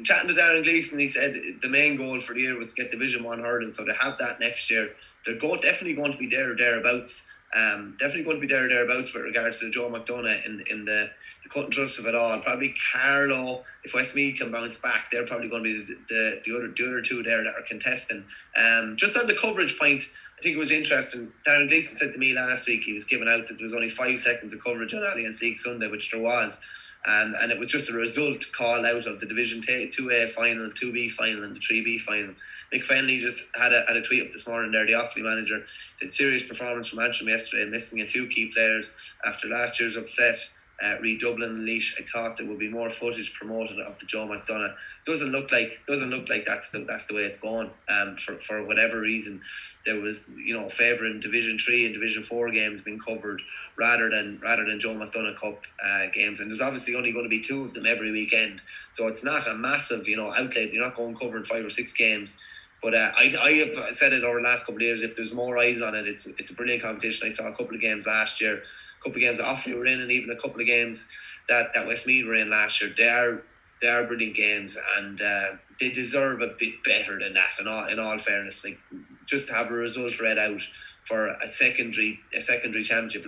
Chatting to Darren Gleeson, he said the main goal for the year was to get Division 1 hurling, so they have that next year. They're definitely going to be there or thereabouts. Definitely going to be there or thereabouts with regards to Joe McDonagh in the cut and thrust of it all. Probably Carlow, if Westmeath can bounce back, they're probably going to be the other two there that are contesting. Just on the coverage point, I think it was interesting. Darren Gleeson said to me last week he was giving out that there was only 5 seconds of coverage on Alliance League Sunday, which there was. And it was just a result call out of the Division 2A final, 2B final and the 3B final. Mick Fennelly just had a tweet up this morning there, the Offaly manager, said serious performance from Antrim yesterday, missing a few key players after last year's upset. Dublin and Laois, I thought there would be more footage promoted of the Joe McDonagh. Doesn't look like that's the way it's gone. For whatever reason, there was favouring Division 3 and Division 4 games being covered rather than Joe McDonagh Cup games, and there's obviously only going to be 2 of them every weekend, so it's not a massive outlet. You're not going covering 5 or 6 games. But I have said it over the last couple of years, if there's more eyes on it, it's a brilliant competition. I saw a couple of games last year, a couple of games that Offaly were in, and even a couple of games that Westmeath were in last year. They are brilliant games, and they deserve a bit better than that. In all fairness, just to have a result read out for a secondary championship,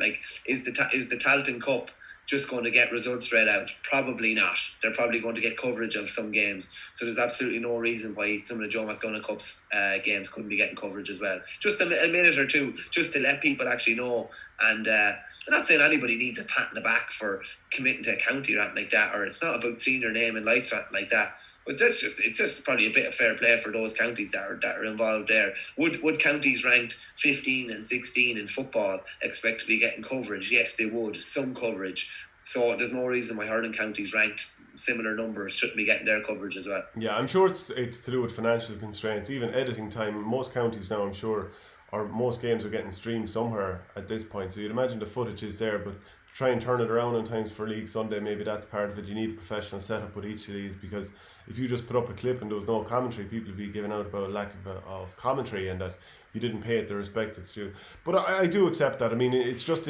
is the Stapleton Cup just going to get results read out? Probably not. They're probably going to get coverage of some games. So there's absolutely no reason why some of the Joe McDonagh Cup's games couldn't be getting coverage as well. Just a minute or two, just to let people actually know. And I'm not saying anybody needs a pat in the back for committing to a county or anything like that, or it's not about seeing your name in lights or anything like that. But it's just probably a bit of fair play for those counties that are involved there. Would counties ranked 15 and 16 in football expect to be getting coverage? Yes, they would. Some coverage. So there's no reason why hurling counties ranked similar numbers shouldn't be getting their coverage as well. Yeah, I'm sure it's to do with financial constraints, even editing time. Most counties now, I'm sure, or most games are getting streamed somewhere at this point. So you'd imagine the footage is there, but try and turn it around in times for League Sunday, maybe that's part of it. You need a professional setup with each of these, because if you just put up a clip and there was no commentary, people would be giving out about a lack of commentary and that you didn't pay it the respect it's due. But I do accept that. I mean, it's just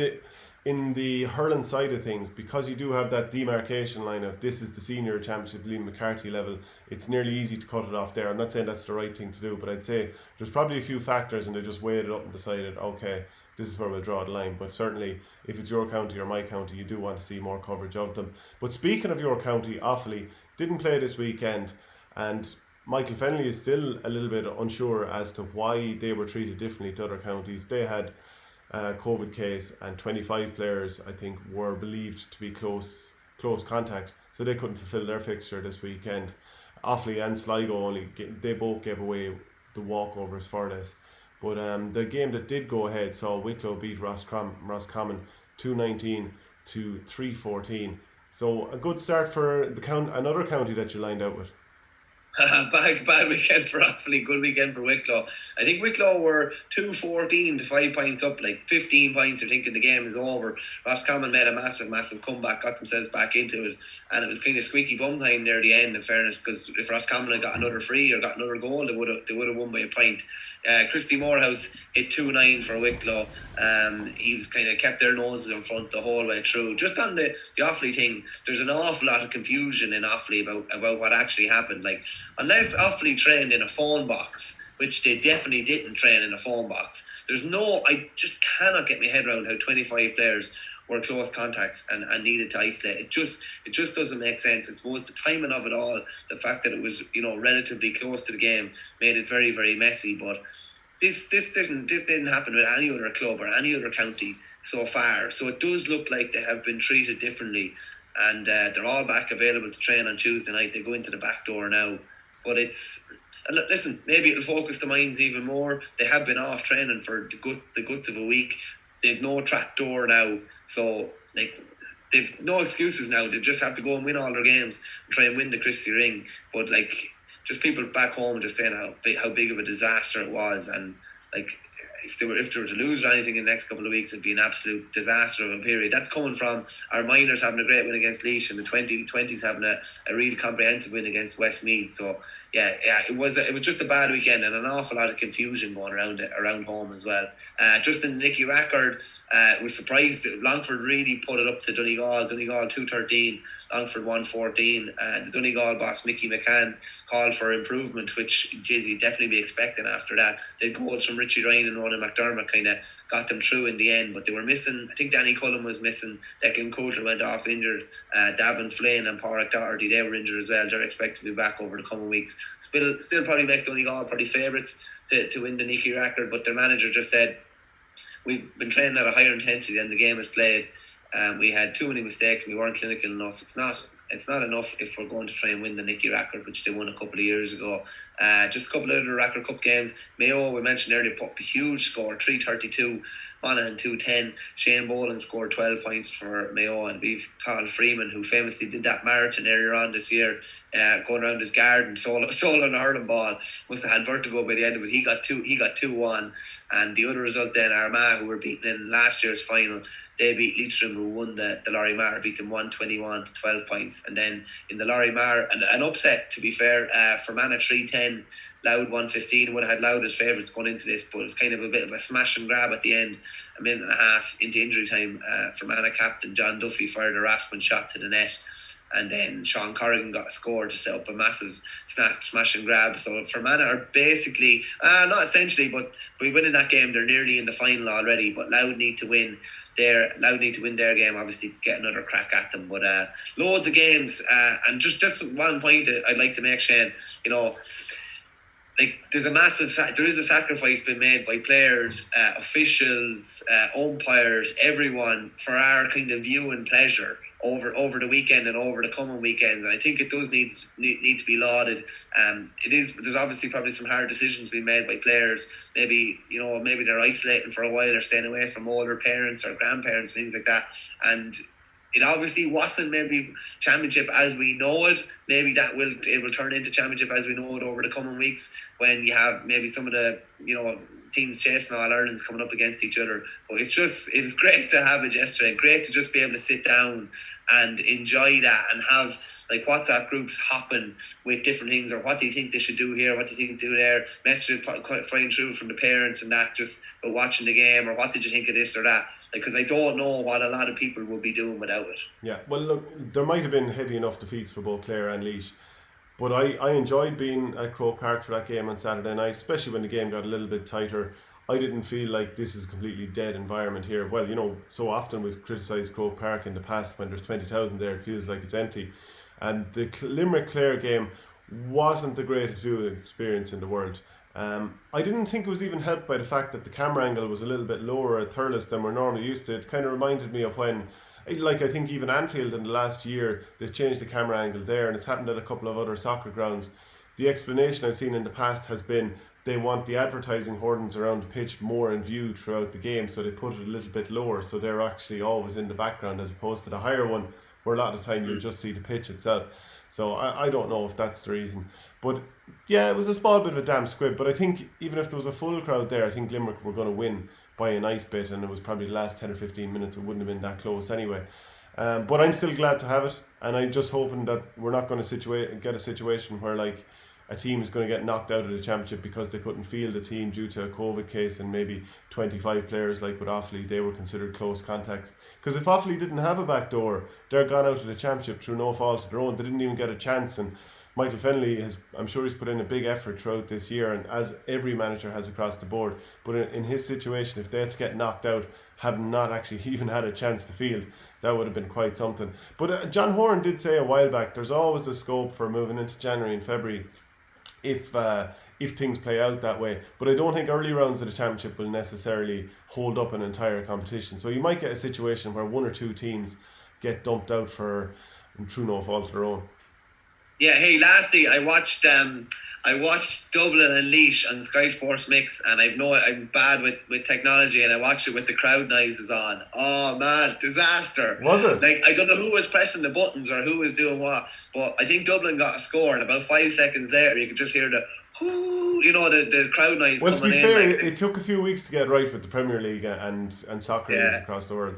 in the hurling side of things, because you do have that demarcation line of this is the senior championship, Liam McCarthy level, it's nearly easy to cut it off there. I'm not saying that's the right thing to do, but I'd say there's probably a few factors and they just weighed it up and decided, okay, this is where we'll draw the line. But certainly, if it's your county or my county, you do want to see more coverage of them. But speaking of your county, Offaly didn't play this weekend, and Michael Fennelly is still a little bit unsure as to why they were treated differently to other counties. They had a COVID case, and 25 players, I think, were believed to be close contacts, so they couldn't fulfil their fixture this weekend. Offaly and Sligo they both gave away the walkovers for this. But the game that did go ahead saw Wicklow beat Roscommon 2-19 to 3-14. So a good start for another county that you lined out with. Bad weekend for Offaly, good weekend for Wicklow. I think Wicklow were 2-14 to 5 points up, like 15 points. They're thinking the game is over. Roscommon made a massive comeback, got themselves back into it, and it was kind of squeaky bum time near the end, in fairness, because if Roscommon had got another free or got another goal, they would have won by a point. Christy Morehouse hit 2-9 for Wicklow. He was kind of kept their noses in front the whole way through. Just on the Offaly thing, there's an awful lot of confusion in Offaly about what actually happened. Like, unless Offaly trained in a phone box, which they definitely didn't train in a phone box, I just cannot get my head around how 25 players were close contacts and needed to isolate. It just doesn't make sense. I suppose the timing of it all, the fact that it was relatively close to the game, made it very, very messy. But this didn't happen with any other club or any other county so far. So it does look like they have been treated differently, and they're all back available to train on Tuesday night. They go into the back door now. But listen, maybe it'll focus the minds even more. They have been off training for the guts of a week. They've no trap door now, so they've no excuses now. They just have to go and win all their games and try and win the Christie Ring. But just people back home just saying how big of a disaster it was, and if they were to lose or anything in the next couple of weeks, it'd be an absolute disaster of a period. That's coming from our minors having a great win against Laois, and the 2020s having a real comprehensive win against Westmeath. So yeah, it was just a bad weekend and an awful lot of confusion going around home as well. Just in Nicky Rackard, was surprised that Longford really put it up to Donegal 2-13, Longford 1-14. The Donegal boss Mickey McCann called for improvement, which you'd definitely be expecting after that. They had goals from Richie Ryan and Ronan McDermott kind of got them through in the end, but they were missing. I think Danny Cullen was missing. Declan Coulter went off injured. Davin Flynn and Pádraig Doherty, they were injured as well. They're expected to be back over the coming weeks. Still probably make Donegal probably favourites to win the Nicky Rackard, but their manager just said, we've been training at a higher intensity than the game is played. We had too many mistakes. We weren't clinical enough. It's not enough if we're going to try and win the Nicky Rackard, which they won a couple of years ago. Just a couple of other Rackard Cup games. Mayo, we mentioned earlier, put up a huge score, 3-32. Monaghan 2-10. Shane Boland scored 12 points for Mayo, and we've Carl Freeman, who famously did that marathon earlier on this year, going around his garden, solo on a hurling ball. Must have had vertigo by the end of it. He got 2-1, and the other result then, Armagh, who were beaten in last year's final, they beat Leitrim, who won the Lory Mar, beat them 121 to 12 points. And then in the Lory Mar, an upset, to be fair, Fermanagh 3-10, Loud 115. Would have had Loud as favourites going into this, but it's kind of a bit of a smash and grab at the end, a minute and a half into injury time. Fermanagh captain John Duffy fired a Rathman shot to the net, and then Sean Corrigan got a score to set up a massive smash and grab. So Fermanagh are basically, not essentially, but by winning that game, they're nearly in the final already. But Loud need to win their game, obviously, to get another crack at them. But loads of games, and just one point I'd like to make, Shane. There is a sacrifice being made by players, officials, umpires, everyone, for our kind of viewing pleasure over the weekend and over the coming weekends, and I think it does need to be lauded. There's obviously probably some hard decisions being made by players. Maybe they're isolating for a while, they're staying away from older parents or grandparents, things like that, and it obviously wasn't maybe championship as we know it. Maybe it will turn into championship as we know it over the coming weeks, when you have maybe some of the teams chasing All Ireland's coming up against each other. But it was great to have it yesterday. Great to just be able to sit down and enjoy that and have like WhatsApp groups hopping with different things, or what do you think they should do here, what do you think do there, messages flying through from the parents and that, just about watching the game, or what did you think of this or that, because I don't know what a lot of people will be doing without it. Yeah, well look, there might have been heavy enough defeats for both Clare and Laois, but I enjoyed being at Croke Park for that game on Saturday night, especially when the game got a little bit tighter. I didn't feel like this is a completely dead environment here. Well, so often we've criticised Croke Park in the past. When there's 20,000 there, it feels like it's empty. And the Limerick-Clare game wasn't the greatest viewing experience in the world. I didn't think it was even helped by the fact that the camera angle was a little bit lower at Thurles than we're normally used to. It kind of reminded me of when, I think even Anfield in the last year, they've changed the camera angle there, and it's happened at a couple of other soccer grounds. The explanation I've seen in the past has been they want the advertising hoardings around the pitch more in view throughout the game, so they put it a little bit lower, so they're actually always in the background as opposed to the higher one, where a lot of the time you'll just see the pitch itself. So I don't know if that's the reason. But yeah, it was a small bit of a damn squib. But I think even if there was a full crowd there, I think Limerick were going to win by a nice bit. And it was probably the last 10 or 15 minutes. It wouldn't have been that close anyway. But I'm still glad to have it. And I'm just hoping that we're not going to get a situation where like a team is going to get knocked out of the championship because they couldn't field a team due to a COVID case and maybe 25 players like with Offaly, they were considered close contacts. Because if Offaly didn't have a back door, they're gone out of the championship through no fault of their own. They didn't even get a chance, and Michael Verney I'm sure he's put in a big effort throughout this year, and as every manager has across the board. But in his situation, if they had to get knocked out, have not actually even had a chance to field, that would have been quite something. But John Horan did say a while back, there's always a scope for moving into January and February if things play out that way. But I don't think early rounds of the championship will necessarily hold up an entire competition. So you might get a situation where one or two teams get dumped out through no fault of their own. Yeah, hey, lastly, I watched Dublin and Laois on Sky Sports Mix, and I'm bad with technology, and I watched it with the crowd noises on. Oh man, disaster. Was it? Like, I don't know who was pressing the buttons or who was doing what, but I think Dublin got a score, and about 5 seconds later you could just hear the the crowd noise coming in. Well, to be fair, it took a few weeks to get right with the Premier League and soccer leagues across the world.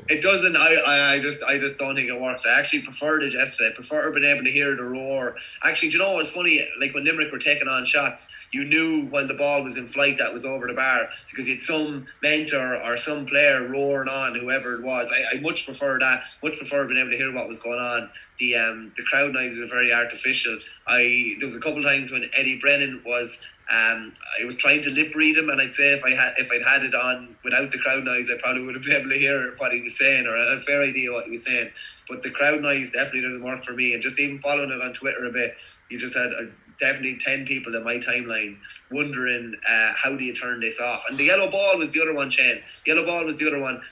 It doesn't. I just don't think it works. I actually preferred it yesterday. I prefer being able to hear the roar. Actually, do you know what's funny? Like when Limerick were taking on shots, you knew while the ball was in flight that was over the bar, because you had some mentor or some player roaring on, whoever it was. I much prefer that. Much prefer being able to hear what was going on. The crowd noise was very artificial. There was a couple of times when Eddie Brennan was. I was trying to lip read him, and I'd say if I'd had it on without the crowd noise, I probably would have been able to hear what he was saying, or I had a fair idea what he was saying. But the crowd noise definitely doesn't work for me. And just even following it on Twitter a bit, you just had definitely 10 people in my timeline wondering how do you turn this off. And the yellow ball was the other one, Shane. Yellow ball was the other one.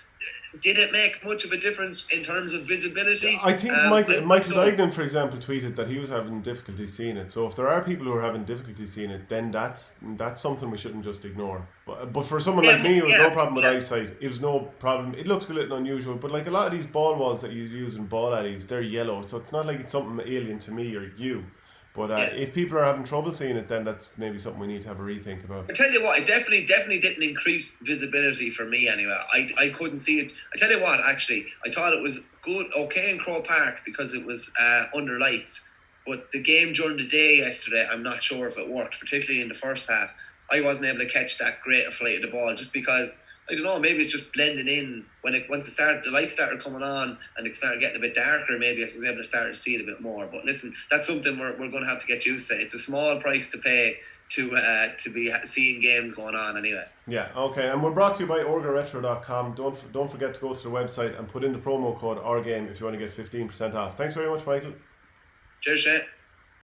Did it make much of a difference in terms of visibility? I think Michael Dignan, for example, tweeted that he was having difficulty seeing it. So if there are people who are having difficulty seeing it, then that's something we shouldn't just ignore. But for someone like me, it was no problem with eyesight. It was no problem. It looks a little unusual, but like a lot of these ball walls that you use in ball alleys, they're yellow. So it's not like it's something alien to me or you. But if people are having trouble seeing it, then that's maybe something we need to have a rethink about. I tell you what, it definitely didn't increase visibility for me anyway. I couldn't see it. I tell you what, actually, I thought it was okay in Croke Park because it was under lights. But the game during the day yesterday, I'm not sure if it worked, particularly in the first half. I wasn't able to catch that great a flight of the ball just because, I don't know, maybe it's just blending in. Once the lights started coming on and it started getting a bit darker, maybe I was able to start to see it a bit more. But listen, that's something we're going to have to get used to. It's a small price to pay to be seeing games going on anyway. Yeah, okay. And we're brought to you by orgaretro.com. Don't forget to go to the website and put in the promo code OurGame if you want to get 15% off. Thanks very much, Michael. Cheers, Shane.